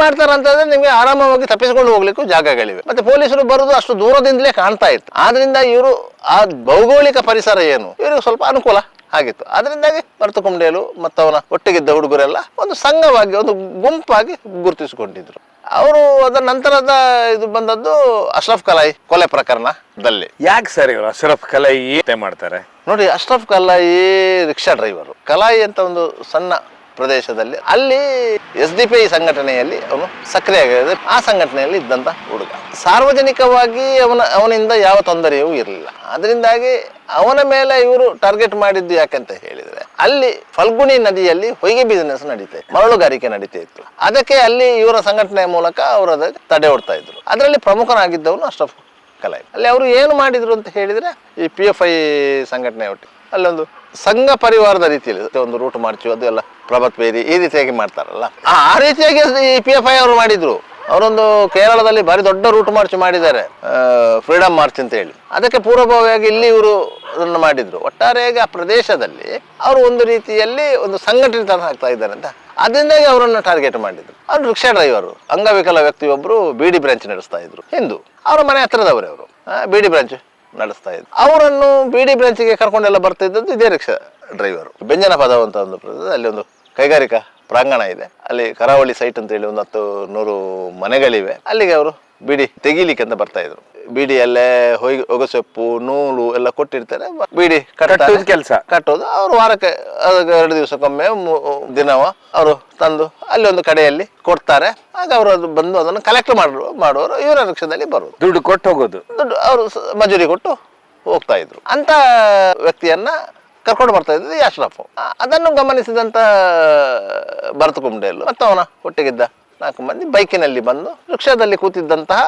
ಮಾಡ್ತಾರಂತಂದ್ರೆ ನಿಮ್ಗೆ ಆರಾಮವಾಗಿ ತಪ್ಪಿಸಿಕೊಂಡು ಹೋಗ್ಲಿಕ್ಕೂ ಜಾಗಗಳಿವೆ. ಮತ್ತೆ ಪೊಲೀಸರು ಬರುದು ಅಷ್ಟು ದೂರದಿಂದಲೇ ಕಾಣ್ತಾ ಇತ್ತು. ಆದ್ರಿಂದ ಇವರು ಆ ಭೌಗೋಳಿಕ ಪರಿಸರ ಏನು ಇವರಿಗೆ ಸ್ವಲ್ಪ ಅನುಕೂಲ ಆಗಿತ್ತು. ಅದರಿಂದಾಗಿ ಭರತ್ ಕುಂಬ್ಡೇಲು ಮತ್ತು ಅವನ ಒಟ್ಟಿಗಿದ್ದ ಹುಡುಗರೆಲ್ಲ ಒಂದು ಸಂಘವಾಗಿ, ಒಂದು ಗುಂಪಾಗಿ ಗುರುತಿಸಿಕೊಂಡಿದ್ರು. ಅವರು ಅದರ ನಂತರದ ಇದು ಬಂದದ್ದು ಅಶ್ರಫ್ ಕಲಾಯಿ ಕೊಲೆ ಪ್ರಕರಣದಲ್ಲಿ. ಯಾಕೆ ಸರ್ ಇವರು ಅಶ್ರಫ್ ಕಲಾಯಿ ಮಾಡ್ತಾರೆ ನೋಡಿ, ಅಶ್ರಫ್ ಕಲಾಯಿ ರಿಕ್ಷಾ ಡ್ರೈವರು. ಕಲಾಯಿ ಅಂತ ಒಂದು ಸಣ್ಣ ಪ್ರದೇಶದಲ್ಲಿ ಅಲ್ಲಿ SDPI ಸಂಘಟನೆಯಲ್ಲಿ ಅವನು ಸಕ್ರಿಯವಾಗಿದ್ದ. ಆ ಸಂಘಟನೆಯಲ್ಲಿ ಇದ್ದಂತ ಹುಡುಗ. ಸಾರ್ವಜನಿಕವಾಗಿ ಅವನಿಂದ ಯಾವ ತೊಂದರೆಯೂ ಇರಲಿಲ್ಲ. ಅದರಿಂದಾಗಿ ಅವನ ಮೇಲೆ ಇವರು ಟಾರ್ಗೆಟ್ ಮಾಡಿದ್ದು ಯಾಕಂತ ಹೇಳಿದ್ರೆ, ಅಲ್ಲಿ ಫಲ್ಗುಣಿ ನದಿಯಲ್ಲಿ ಹೊಯ್ಗೆ ಬಿಸಿನೆಸ್ ನಡೀತಾ ಇತ್ತು, ಮರಳುಗಾರಿಕೆ ನಡೀತಾ ಇತ್ತು. ಅದಕ್ಕೆ ಅಲ್ಲಿ ಇವರ ಸಂಘಟನೆಯ ಮೂಲಕ ಅವರು ತಡೆ ಹೊಡ್ತಾ ಇದ್ರು. ಅದರಲ್ಲಿ ಪ್ರಮುಖನಾಗಿದ್ದವನು ಅಶ್ರಫ್ ಕಲಾಯಿ. ಅಲ್ಲಿ ಅವರು ಏನು ಮಾಡಿದ್ರು ಅಂತ ಹೇಳಿದ್ರೆ, ಈ PFI ಸಂಘಟನೆ ಒಟ್ಟಿಗೆ ಅಲ್ಲೊಂದು ಸಂಘ ಪರಿವಾರದ ರೀತಿಯಲ್ಲಿ ಒಂದು ರೂಟ್ ಮಾರ್ಚು ಅದು ಎಲ್ಲ ಪ್ರಭತ್ ಬೇರಿ ಈ ರೀತಿಯಾಗಿ ಮಾಡ್ತಾರಲ್ಲ, ಆ ರೀತಿಯಾಗಿ ಈ PFI ಅವರು ಮಾಡಿದ್ರು. ಅವರೊಂದು ಕೇರಳದಲ್ಲಿ ಭಾರಿ ದೊಡ್ಡ ರೂಟ್ ಮಾರ್ಚ್ ಮಾಡಿದ್ದಾರೆ, ಫ್ರೀಡಮ್ ಮಾರ್ಚ್ ಅಂತ ಹೇಳಿ. ಅದಕ್ಕೆ ಪೂರ್ವಭಾವಿಯಾಗಿ ಇಲ್ಲಿ ಇವರು ಅದನ್ನು ಮಾಡಿದ್ರು. ಒಟ್ಟಾರೆಯಾಗಿ ಆ ಪ್ರದೇಶದಲ್ಲಿ ಅವರು ಒಂದು ರೀತಿಯಲ್ಲಿ ಒಂದು ಸಂಘಟನೆ ಆಗ್ತಾ ಇದ್ದಾರೆ ಅಂತ, ಅದರಿಂದಾಗಿ ಅವರನ್ನು ಟಾರ್ಗೆಟ್ ಮಾಡಿದ್ರು. ಅವರು ರಿಕ್ಷಾ ಡ್ರೈವರು, ಅಂಗವಿಕಲ ವ್ಯಕ್ತಿಯೊಬ್ಬರು BD ಬ್ರಾಂಚ್ ನಡೆಸ್ತಾ ಇದ್ರು, ಹಿಂದೂ, ಅವರ ಮನೆ ಹತ್ತಿರದವರೇ ಅವರು, BD ಬ್ರಾಂಚ್ ನಡೆಸ್ತಾ ಇದ್ರು. ಅವರನ್ನು BD ಬ್ರಾಂಚ್ಗೆ ಕರ್ಕೊಂಡೆಲ್ಲ ಬರ್ತಾ ಇದ್ದದ್ದು ಇದೇ ರಿಕ್ಷಾ ಡ್ರೈವರು. ಬೆಂಜನ ಪದವ ಅಂತ ಒಂದು ಪ್ರದೇಶ, ಅಲ್ಲಿ ಒಂದು ಕೈಗಾರಿಕಾ ಪ್ರಾಂಗಣ ಇದೆ, ಅಲ್ಲಿ ಕರಾವಳಿ ಸೈಟ್ ಅಂತ ಹೇಳಿ ಒಂದು 10-100 ಮನೆಗಳಿವೆ. ಅಲ್ಲಿಗೆ ಅವರು ಬಿಡಿ ತೆಗಿಲಿಕ್ಕೆ ಅಂತ ಬರ್ತಾ ಇದ್ರು. ಬಿಡಿಯಲ್ಲೇ ಹೊಗಸೊಪ್ಪು ನೂಲು ಎಲ್ಲ ಕೊಟ್ಟಿರ್ತಾರೆ, ಬಿಡಿ ಕೆಲಸ ಕಟ್ಟೋದು. ಅವರು ವಾರಕ್ಕೆ 2 ದಿವಸಕ್ಕೊಮ್ಮೆ ದಿನವ ಅವರು ತಂದು ಅಲ್ಲಿ ಒಂದು ಕಡೆಯಲ್ಲಿ ಕೊಡ್ತಾರೆ. ಆಗ ಅವರು ಅದು ಬಂದು ಅದನ್ನು ಕಲೆಕ್ಟ್ ಮಾಡುವವರು ಇವರ ರಿಕ್ಷಾದಲ್ಲಿ ಬರುವುದು, ದುಡ್ಡು ಕೊಟ್ಟು ಹೋಗೋದು, ದುಡ್ಡು ಅವರು ಮಜೂರಿ ಕೊಟ್ಟು ಹೋಗ್ತಾ ಇದ್ರು. ಅಂತ ವ್ಯಕ್ತಿಯನ್ನ ಕರ್ಕೊಂಡು ಬರ್ತಾ ಇದ್ದು ಈ ಅಶ್ರಫ್. ಅದನ್ನು ಗಮನಿಸಿದಂತ ಭರತ್ ಕುಂಬ್ಡೇಲ್ ಮತ್ತು ಅವನ ಒಟ್ಟಿಗಿದ್ದ 4 ಮಂದಿ ಬೈಕಿನಲ್ಲಿ ಬಂದು ರಿಕ್ಷಾದಲ್ಲಿ ಕೂತಿದ್ದಂತಹ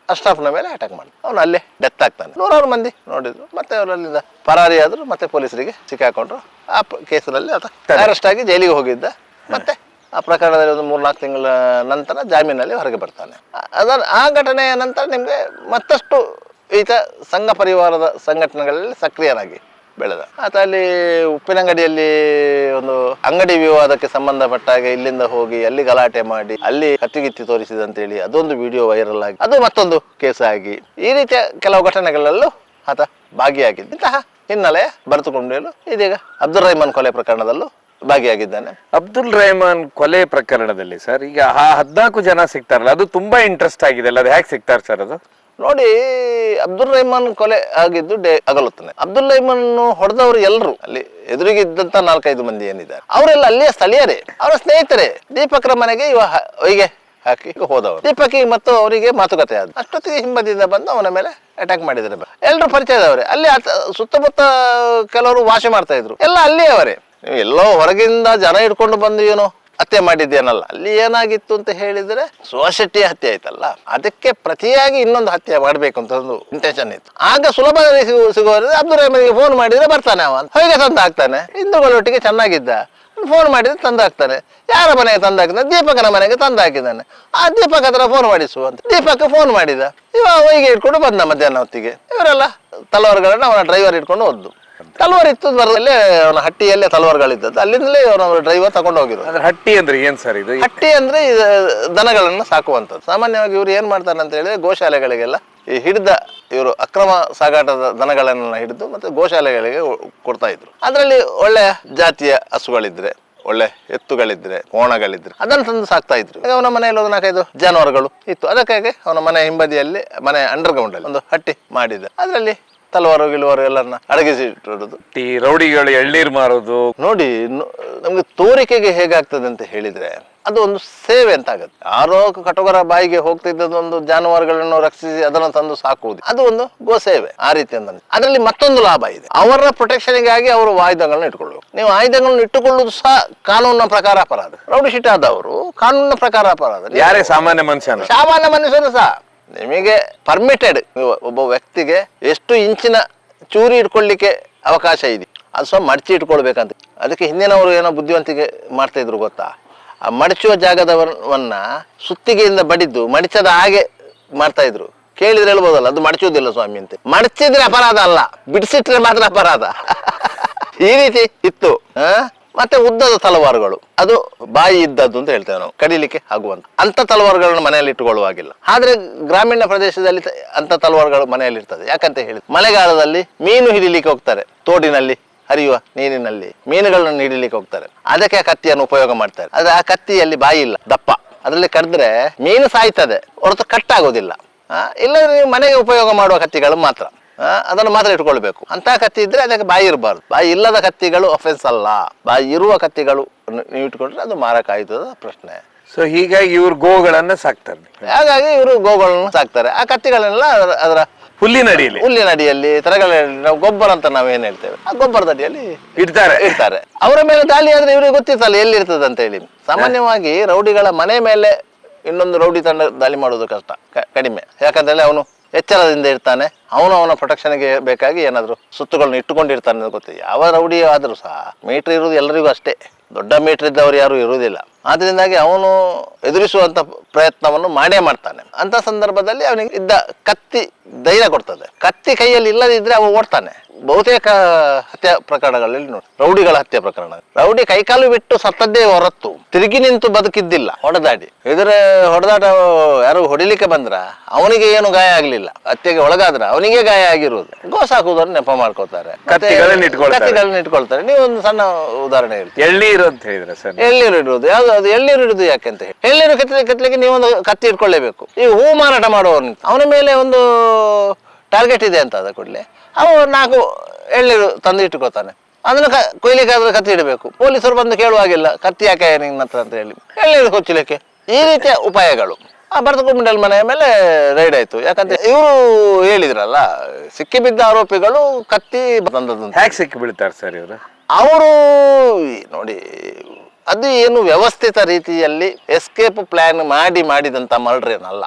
ಅಶ್ರಫ್ನ ಮೇಲೆ ಅಟ್ಯಾಕ್ ಮಾಡಿದ್ರು. ಅವನು ಅಲ್ಲೇ ಡೆತ್ ಆಗ್ತಾನೆ. 100 ಮಂದಿ ನೋಡಿದ್ರು. ಮತ್ತೆ ಅವರಲ್ಲಿಂದ ಪರಾರಿ ಆದ್ರು, ಮತ್ತೆ ಪೊಲೀಸರಿಗೆ ಸಿಕ್ಕಾಕೊಂಡ್ರು. ಆ ಕೇಸಿನಲ್ಲಿ ಆತ ಅರೆಸ್ಟ್ ಆಗಿ ಜೈಲಿಗೆ ಹೋಗಿದ್ದ. ಮತ್ತೆ ಆ ಪ್ರಕರಣದಲ್ಲಿ ಒಂದು 3-4 ತಿಂಗಳ ನಂತರ ಜಾಮೀನಲ್ಲಿ ಹೊರಗೆ ಬರ್ತಾನೆ. ಆ ಘಟನೆಯ ನಂತರ ನಿಮಗೆ ಮತ್ತಷ್ಟು ಈತ ಸಂಘ ಪರಿವಾರದ ಸಂಘಟನೆಗಳಲ್ಲಿ ಸಕ್ರಿಯರಾಗಿ ಬೆಳೆದ. ಆತ ಅಲ್ಲಿ ಉಪ್ಪಿನಂಗಡಿಯಲ್ಲಿ ಒಂದು ಅಂಗಡಿ ವಿವಾದಕ್ಕೆ ಸಂಬಂಧಪಟ್ಟ ಹಾಗೆ ಇಲ್ಲಿಂದ ಹೋಗಿ ಅಲ್ಲಿ ಗಲಾಟೆ ಮಾಡಿ ಅಲ್ಲಿ ಕತ್ತಿಗಿತ್ತಿ ತೋರಿಸಿದಂತೇಳಿ ಅದೊಂದು ವಿಡಿಯೋ ವೈರಲ್ ಆಗಿ ಅದು ಮತ್ತೊಂದು ಕೇಸ್ ಆಗಿ ಈ ರೀತಿಯ ಕೆಲವು ಘಟನೆಗಳಲ್ಲೂ ಆತ ಭಾಗಿಯಾಗಿದ್ದ. ಇಂತಹ ಹಿನ್ನೆಲೆ ಭರತ್ ಕುಂಬ್ಡೇಲ್ ಇದೀಗ ಅಬ್ದುಲ್ ರೆಹಮಾನ್ ಕೊಲೆ ಪ್ರಕರಣದಲ್ಲೂ ಭಾಗಿಯಾಗಿದ್ದಾನೆ. ಅಬ್ದುಲ್ ರೆಹಮಾನ್ ಕೊಲೆ ಪ್ರಕರಣದಲ್ಲಿ ಸರ್ ಈಗ 14 ಜನ ಸಿಗ್ತಾರಲ್ಲ, ಅದು ತುಂಬಾ ಇಂಟ್ರೆಸ್ಟ್ ಆಗಿದೆ ಅಲ್ಲ, ಅದು ಹೇಗೆ ಸಿಗ್ತಾರೆ ಸರ್? ಅದು ನೋಡಿ, ಅಬ್ದುಲ್ ರೆಹಮಾನ್ ಕೊಲೆ ಆಗಿದ್ದು ಹಗಲೊತ್ತನೆ. ಅಬ್ದುಲ್ ರೆಹಮಾನ್ ಹೊಡೆದವರು ಎಲ್ಲರೂ ಅಲ್ಲಿ ಎದುರಿಗಿದ್ದಂತ 4-5 ಮಂದಿ ಏನಿದ್ದಾರೆ ಅವರೆಲ್ಲ ಅಲ್ಲಿಯ ಸ್ಥಳೀಯರೇ, ಅವರ ಸ್ನೇಹಿತರೆ. ದೀಪಕ್ರ ಮನೆಗೆ ಹೊಯ್ಗೆ ಹಾಕಿ ಹೋದವರು. ದೀಪಕ್ ಮತ್ತು ಅವರಿಗೆ ಮಾತುಕತೆ ಆದ ಅಷ್ಟೊತ್ತಿಗೆ ಹಿಂಬದಿಯಿಂದ ಬಂದು ಅವನ ಮೇಲೆ ಅಟ್ಯಾಕ್ ಮಾಡಿದ್ದಾರೆ. ಎಲ್ಲರೂ ಪರಿಚಯದವರೇ. ಅಲ್ಲಿ ಸುತ್ತಮುತ್ತ ಕೆಲವರು ವಾಸ ಮಾಡ್ತಾ ಇದ್ರು, ಎಲ್ಲ ಅಲ್ಲಿಯವರೇ. ಎಲ್ಲೋ ಹೊರಗಿಂದ ಜನ ಹಿಡ್ಕೊಂಡು ಬಂದು ಏನೋ ಹತ್ಯೆ ಮಾಡಿದ್ದೇನಲ್ಲ. ಅಲ್ಲಿ ಏನಾಗಿತ್ತು ಅಂತ ಹೇಳಿದ್ರೆ ಸೋಸೈಟಿ ಹತ್ಯೆ ಆಯ್ತಲ್ಲ, ಅದಕ್ಕೆ ಪ್ರತಿಯಾಗಿ ಇನ್ನೊಂದು ಹತ್ಯೆ ಮಾಡ್ಬೇಕು ಅಂತ ಒಂದು ಇಂಟೆನ್ಷನ್ ಇತ್ತು. ಆಗ ಸುಲಭದಲ್ಲಿ ಸಿಗುವವರಿಗೆ ಅಬ್ದುಲ್ ರೆಹಮಾನ್ಗೆ ಫೋನ್ ಮಾಡಿದ್ರೆ ಬರ್ತಾನೆ, ಅವ ಹೇಗೆ ತಂದು ಹಾಕ್ತಾನೆ. ಹಿಂದೂಗಳೊಟ್ಟಿಗೆ ಚೆನ್ನಾಗಿದ್ದ, ಫೋನ್ ಮಾಡಿದ್ರೆ ತಂದು ಹಾಕ್ತಾನೆ. ಯಾರ ಮನೆಗೆ ತಂದು ಹಾಕಿದ್ದಾನೆ? ದೀಪಕನ ಮನೆಗೆ ತಂದು ಹಾಕಿದ್ದಾನೆ. ಆ ದೀಪಕ್ ಹತ್ರ ಫೋನ್ ಮಾಡಿಸು ಅಂತ ದೀಪಕ್ ಫೋನ್ ಮಾಡಿದ. ಹೊಯ್ಗೆ ಇಟ್ಕೊಂಡು ಬಂದ ಮಧ್ಯಾಹ್ನ ಹೊತ್ತಿಗೆ. ಇವರೆಲ್ಲ ತಲವಾರುಗಳನ್ನ ಅವನ ಡ್ರೈವರ್ ಇಟ್ಕೊಂಡು ಹೋದ್ದು. ತಲವಾರ್ ಇತ್ತು ಬರದಲ್ಲೇ, ಅವನ ಹಟ್ಟಿಯಲ್ಲೇ ತಲವಾರ್ಗಳಿದ್ದದ್ದು. ಅಲ್ಲಿಂದಲೇ ಅವನ ಡ್ರೈವರ್ ತಗೊಂಡು ಹೋಗಿರೋ. ಹಟ್ಟಿ ಅಂದ್ರೆ ಏನ್ ಸರ್ ಇದು? ಹಟ್ಟಿ ಅಂದ್ರೆ ದನಗಳನ್ನ ಸಾಕುವಂಥದ್ದು. ಸಾಮಾನ್ಯವಾಗಿ ಇವ್ರು ಏನ್ ಮಾಡ್ತಾರೆ ಅಂತ ಹೇಳಿದ್ರೆ ಗೋಶಾಲೆಗಳಿಗೆಲ್ಲ ಈ ಹಿಡಿದ ಇವರು ಅಕ್ರಮ ಸಾಗಾಟದ ದನಗಳನ್ನ ಹಿಡಿದು ಮತ್ತೆ ಗೋಶಾಲೆಗಳಿಗೆ ಕೊಡ್ತಾ ಇದ್ರು. ಅದರಲ್ಲಿ ಒಳ್ಳೆ ಜಾತಿಯ ಹಸುಗಳಿದ್ರೆ, ಒಳ್ಳೆ ಎತ್ತುಗಳಿದ್ರೆ, ಕೋಣಗಳಿದ್ರೆ ಅದನ್ನು ತಂದು ಸಾಕ್ತಾ ಇದ್ರು. ಅವನ ಮನೆಯಲ್ಲಿ ಒಂದು 4-5 ಜಾನುವಾರುಗಳು ಇತ್ತು. ಅದಕ್ಕಾಗಿ ಅವನ ಮನೆ ಹಿಂಬದಿಯಲ್ಲಿ, ಮನೆ ಅಂಡರ್ಗ್ರೌಂಡ್ ಅಲ್ಲಿ ಒಂದು ಹಟ್ಟಿ ಮಾಡಿದ. ಅದರಲ್ಲಿ ತಲವಾರು ಗಿಲವಾರು ಎಲ್ಲರನ್ನ ಅಡಗಿಸಿ ಇಟ್ಟಿರೋದು. ಈ ರೌಡಿಗಳು ಎಳ್ನೀರ್ ಮಾರೋದು ನೋಡಿ, ನಮ್ಗೆ ತೋರಿಕೆಗೆ ಹೇಗಾಗ್ತದೆ ಅಂತ ಹೇಳಿದ್ರೆ ಅದು ಒಂದು ಸೇವೆ ಅಂತ ಆಗುತ್ತೆ. ಯಾರೋ ಕಟೋಗರ ಬಾಯಿಗೆ ಹೋಗ್ತಿದ್ದದೊಂದು ಜಾನುವಾರುಗಳನ್ನು ರಕ್ಷಿಸಿ ಅದನ್ನು ತಂದು ಸಾಕುವುದು, ಅದು ಒಂದು ಗೋ ಸೇವೆ. ಆ ರೀತಿ ಅಂತ ಅದರಲ್ಲಿ ಮತ್ತೊಂದು ಲಾಭ ಇದೆ. ಅವರ ಪ್ರೊಟೆಕ್ಷನ್ಗಾಗಿ ಅವರು ಆಯುಧಗಳನ್ನ ಇಟ್ಕೊಳ್ಳುವ. ನೀವು ಆಯುಧಗಳನ್ನು ಇಟ್ಟುಕೊಳ್ಳುವುದು ಸಹ ಕಾನೂನಿನ ಪ್ರಕಾರ ಅಪರಾಧ. ರೌಡಿ ಶೀಟ್ ಆದವರು ಕಾನೂನಿನ ಪ್ರಕಾರ ಅಪರಾಧ. ಯಾರೇ ಸಾಮಾನ್ಯ ಮನುಷ್ಯರು ಸಹ ನಿಮಗೆ ಪರ್ಮಿಟೆಡ್. ಒಬ್ಬ ವ್ಯಕ್ತಿಗೆ ಎಷ್ಟು ಇಂಚಿನ ಚೂರಿ ಇಟ್ಕೊಳ್ಳಿಕ್ಕೆ ಅವಕಾಶ ಇದೆ, ಅದು ಸಹ ಮಡಚಿ ಇಟ್ಕೊಳ್ಬೇಕಂತ. ಅದಕ್ಕೆ ಹಿಂದಿನವರು ಏನೋ ಬುದ್ಧಿವಂತಿಕೆ ಮಾಡ್ತಾ ಇದ್ರು ಗೊತ್ತಾ? ಆ ಮಡಚುವ ಜಾಗದವನ್ನ ಸುತ್ತಿಗೆಯಿಂದ ಬಡಿದ್ದು ಮಡಿಚದ ಹಾಗೆ ಮಾಡ್ತಾ ಇದ್ರು. ಕೇಳಿದ್ರೆ ಹೇಳ್ಬೋದಲ್ಲ, ಅದು ಮಡಚುವುದಿಲ್ಲ ಸ್ವಾಮಿ ಅಂತ. ಮಡಚಿದ್ರೆ ಅಪರಾಧ ಅಲ್ಲ, ಬಿಡಿಸಿಟ್ರೆ ಮಾತ್ರ ಅಪರಾಧ. ಈ ರೀತಿ ಇತ್ತು. ಮತ್ತೆ ಉದ್ದದ ತಲವಾರುಗಳು, ಅದು ಬಾಯಿ ಇದ್ದದ್ದು ಅಂತ ಹೇಳ್ತೇವೆ ನಾವು, ಕಡಿಲಿಕ್ಕೆ ಆಗುವಂತ ಅಂತ ತಲವಾರುಗಳನ್ನ ಮನೆಯಲ್ಲಿ ಇಟ್ಟುಕೊಳ್ಳುವಾಗಿಲ್ಲ. ಆದ್ರೆ ಗ್ರಾಮೀಣ ಪ್ರದೇಶದಲ್ಲಿ ಅಂತ ತಲವಾರುಗಳು ಮನೆಯಲ್ಲಿ ಇರ್ತದೆ. ಯಾಕಂತ ಹೇಳಿ ಮಳೆಗಾಲದಲ್ಲಿ ಮೀನು ಹಿಡಿಲಿಕ್ಕೆ ಹೋಗ್ತಾರೆ, ತೋಡಿನಲ್ಲಿ ಹರಿಯುವ ನೀರಿನಲ್ಲಿ ಮೀನುಗಳನ್ನು ಹಿಡಿಲಿಕ್ಕೆ ಹೋಗ್ತಾರೆ. ಅದಕ್ಕೆ ಆ ಕತ್ತಿಯನ್ನು ಉಪಯೋಗ ಮಾಡ್ತಾರೆ. ಆದ್ರೆ ಆ ಕತ್ತಿಯಲ್ಲಿ ಬಾಯಿ ಇಲ್ಲ, ದಪ್ಪ. ಅದರಲ್ಲಿ ಕಡಿದ್ರೆ ಮೀನು ಸಾಯ್ತದೆ ಹೊರತು ಕಟ್ಟಾಗೋದಿಲ್ಲ. ಇಲ್ಲದ್ರೆ ನೀವು ಮನೆಗೆ ಉಪಯೋಗ ಮಾಡುವ ಕತ್ತಿಗಳು ಮಾತ್ರ, ಅದನ್ನು ಮಾತ್ರ ಇಟ್ಕೊಳ್ಬೇಕು. ಅಂತ ಕತ್ತಿ ಇದ್ರೆ ಅದಕ್ಕೆ ಬಾಯಿ ಇರಬಾರ್ದು. ಬಾಯಿ ಇಲ್ಲದ ಕತ್ತಿಗಳು ಅಫೆನ್ಸ್ ಅಲ್ಲ. ಬಾಯಿ ಇರುವ ಕತ್ತಿಗಳು ನೀವು ಇಟ್ಕೊಂಡ್ರೆ ಅದು ಮಾರಕ ಆಯ್ತದ ಪ್ರಶ್ನೆ. ಸೊ ಹೀಗಾಗಿ ಇವ್ರು ಗೋಗಳನ್ನ ಸಾಕ್ತಾರೆ. ಹಾಗಾಗಿ ಇವರು ಗೋಗಳನ್ನು ಸಾಕ್ತಾರೆ. ಆ ಕತ್ತಿಗಳನ್ನೆಲ್ಲ ಅದರ ಹುಲ್ಲಿನಡಿಯಲ್ಲಿ ತರಗಳಲ್ಲಿ ನಾವು ಗೊಬ್ಬರ ಅಂತ ನಾವೇನ್ ಹೇಳ್ತೇವೆ, ಆ ಗೊಬ್ಬರದ ಅಡಿಯಲ್ಲಿ ಇಡ್ತಾರೆ. ಅವರ ಮೇಲೆ ದಾಳಿ ಆದ್ರೆ ಇವರಿಗೆ ಗೊತ್ತಿರ್ತಲ್ಲ ಎಲ್ಲಿರ್ತದೆ ಅಂತ ಹೇಳಿ. ಸಾಮಾನ್ಯವಾಗಿ ರೌಡಿಗಳ ಮನೆ ಮೇಲೆ ಇನ್ನೊಂದು ರೌಡಿ ತಂಡ ದಾಳಿ ಮಾಡೋದು ಕಷ್ಟ, ಕಡಿಮೆ. ಯಾಕಂದ್ರೆ ಅವನು ಎಚ್ಚರದಿಂದ ಇರ್ತಾನೆ. ಅವನ ಪ್ರೊಟೆಕ್ಷನ್ಗೆ ಬೇಕಾಗಿ ಏನಾದ್ರು ಸುತ್ತುಗಳನ್ನ ಇಟ್ಟುಕೊಂಡಿರ್ತಾನೆ ಅಂತ ಗೊತ್ತಿದೆ. ಯಾವ ರೌಡಿ ಆದ್ರೂ ಸಹ ಮೀಟರ್ ಇರುವುದು ಎಲ್ಲರಿಗೂ ಅಷ್ಟೇ. ದೊಡ್ಡ ಮೀಟರ್ ಇದ್ದವರು ಯಾರು ಇರುವುದಿಲ್ಲ. ಆದ್ರಿಂದಾಗಿ ಅವನು ಎದುರಿಸುವಂತ ಪ್ರಯತ್ನವನ್ನು ಮಾಡೇ ಮಾಡ್ತಾನೆ. ಅಂತ ಸಂದರ್ಭದಲ್ಲಿ ಅವನಿಗೆ ಇದ್ದ ಕತ್ತಿ ಧೈರ್ಯ ಕೊಡ್ತದೆ. ಕತ್ತಿ ಕೈಯಲ್ಲಿ ಇಲ್ಲದಿದ್ರೆ ಅವ ಓಡ್ತಾನೆ. ಬಹುತೇಕ ಹತ್ಯೆ ಪ್ರಕರಣಗಳಲ್ಲಿ ನೋಡಿ, ರೌಡಿಗಳ ಹತ್ಯೆ ಪ್ರಕರಣ, ರೌಡಿ ಕೈಕಾಲು ಬಿಟ್ಟು ಸತ್ತದ್ದೇ ಹೊರತು ತಿರುಗಿ ನಿಂತು ಬದುಕಿದ್ದಿಲ್ಲ. ಹೊಡೆದಾಡಿ ಹೊಡೆದಾಟ ಯಾರು ಹೊಡಿಲಿಕ್ಕೆ ಬಂದ್ರ ಅವನಿಗೆ ಏನು ಗಾಯ ಆಗ್ಲಿಲ್ಲ, ಹತ್ಯೆಗೆ ಒಳಗಾದ್ರ ಅವನಿಗೆ ಗಾಯ ಆಗಿರುವುದು. ಗೋಸ್ ಹಾಕುವುದನ್ನು ನೆಪ ಮಾಡ್ಕೋತಾರೆ, ಕತ್ತಿಗಳನ್ನ ಇಟ್ಕೊಳ್ತಾರೆ. ನೀವು ಒಂದು ಸಣ್ಣ ಉದಾಹರಣೆ ಹೇಳ್ತೀವಿ, ಎಳ್ನೀರು ಅಂತ ಹೇಳಿದ್ರೆ ಸರ್, ಎಳ್ನೀರು ಇಡುವುದು. ಯಾವ್ದು ಅದು ಎಳ್ನೀರು ಇಡುದು ಯಾಕೆ ಅಂತ ಹೇಳಿ, ಎಳ್ನೀರು ಕತ್ತಲಿಕ್ಕೆ ನೀವೊಂದು ಕತ್ತಿ ಇಟ್ಕೊಳ್ಳೇಬೇಕು. ಈ ಹೂ ಮಾರಾಟ ಮಾಡುವವನು ಅವನ ಮೇಲೆ ಒಂದು ಟಾರ್ಗೆಟ್ ಇದೆ ಅಂತ ಅದ ಕೂಡಲೇ ಅವ 4 ಎಳ್ನೀರು ತಂದು ಇಟ್ಟುಕೊತಾನೆ. ಅದನ್ನು ಕೊಯ್ಲಿಕ್ಕಾದ್ರೆ ಕತ್ತಿ ಇಡಬೇಕು. ಪೊಲೀಸರು ಬಂದು ಕೇಳುವಾಗಿಲ್ಲ ಕತ್ತಿ ಯಾಕೆ ನಿನ್ನ ಹತ್ರ ಅಂತ ಹೇಳಿ, ಎಳ್ನೀರು ಕೊಚ್ಚಲಿಕ್ಕೆ. ಈ ರೀತಿಯ ಉಪಾಯಗಳು ಆ ಭರತಕುಂಡಲ್ ಮನೆಯ ಮೇಲೆ ರೈಡ್ ಆಯ್ತು. ಯಾಕಂದ್ರೆ ಇವರು ಹೇಳಿದ್ರಲ್ಲ, ಸಿಕ್ಕಿ ಬಿದ್ದ ಆರೋಪಿಗಳು ಕತ್ತಿ ತಂದದ್ದು. ಹೇಗೆ ಸಿಕ್ಕಿ ಬೀಳ್ತಾರೆ ಸರ್ ಇವರು? ಅವರು ನೋಡಿ, ಅದು ಏನು ವ್ಯವಸ್ಥಿತ ರೀತಿಯಲ್ಲಿ ಎಸ್ಕೇಪ್ ಪ್ಲಾನ್ ಮಾಡಿದಂತ ಮರ್ಡರ್ ಏನಲ್ಲ.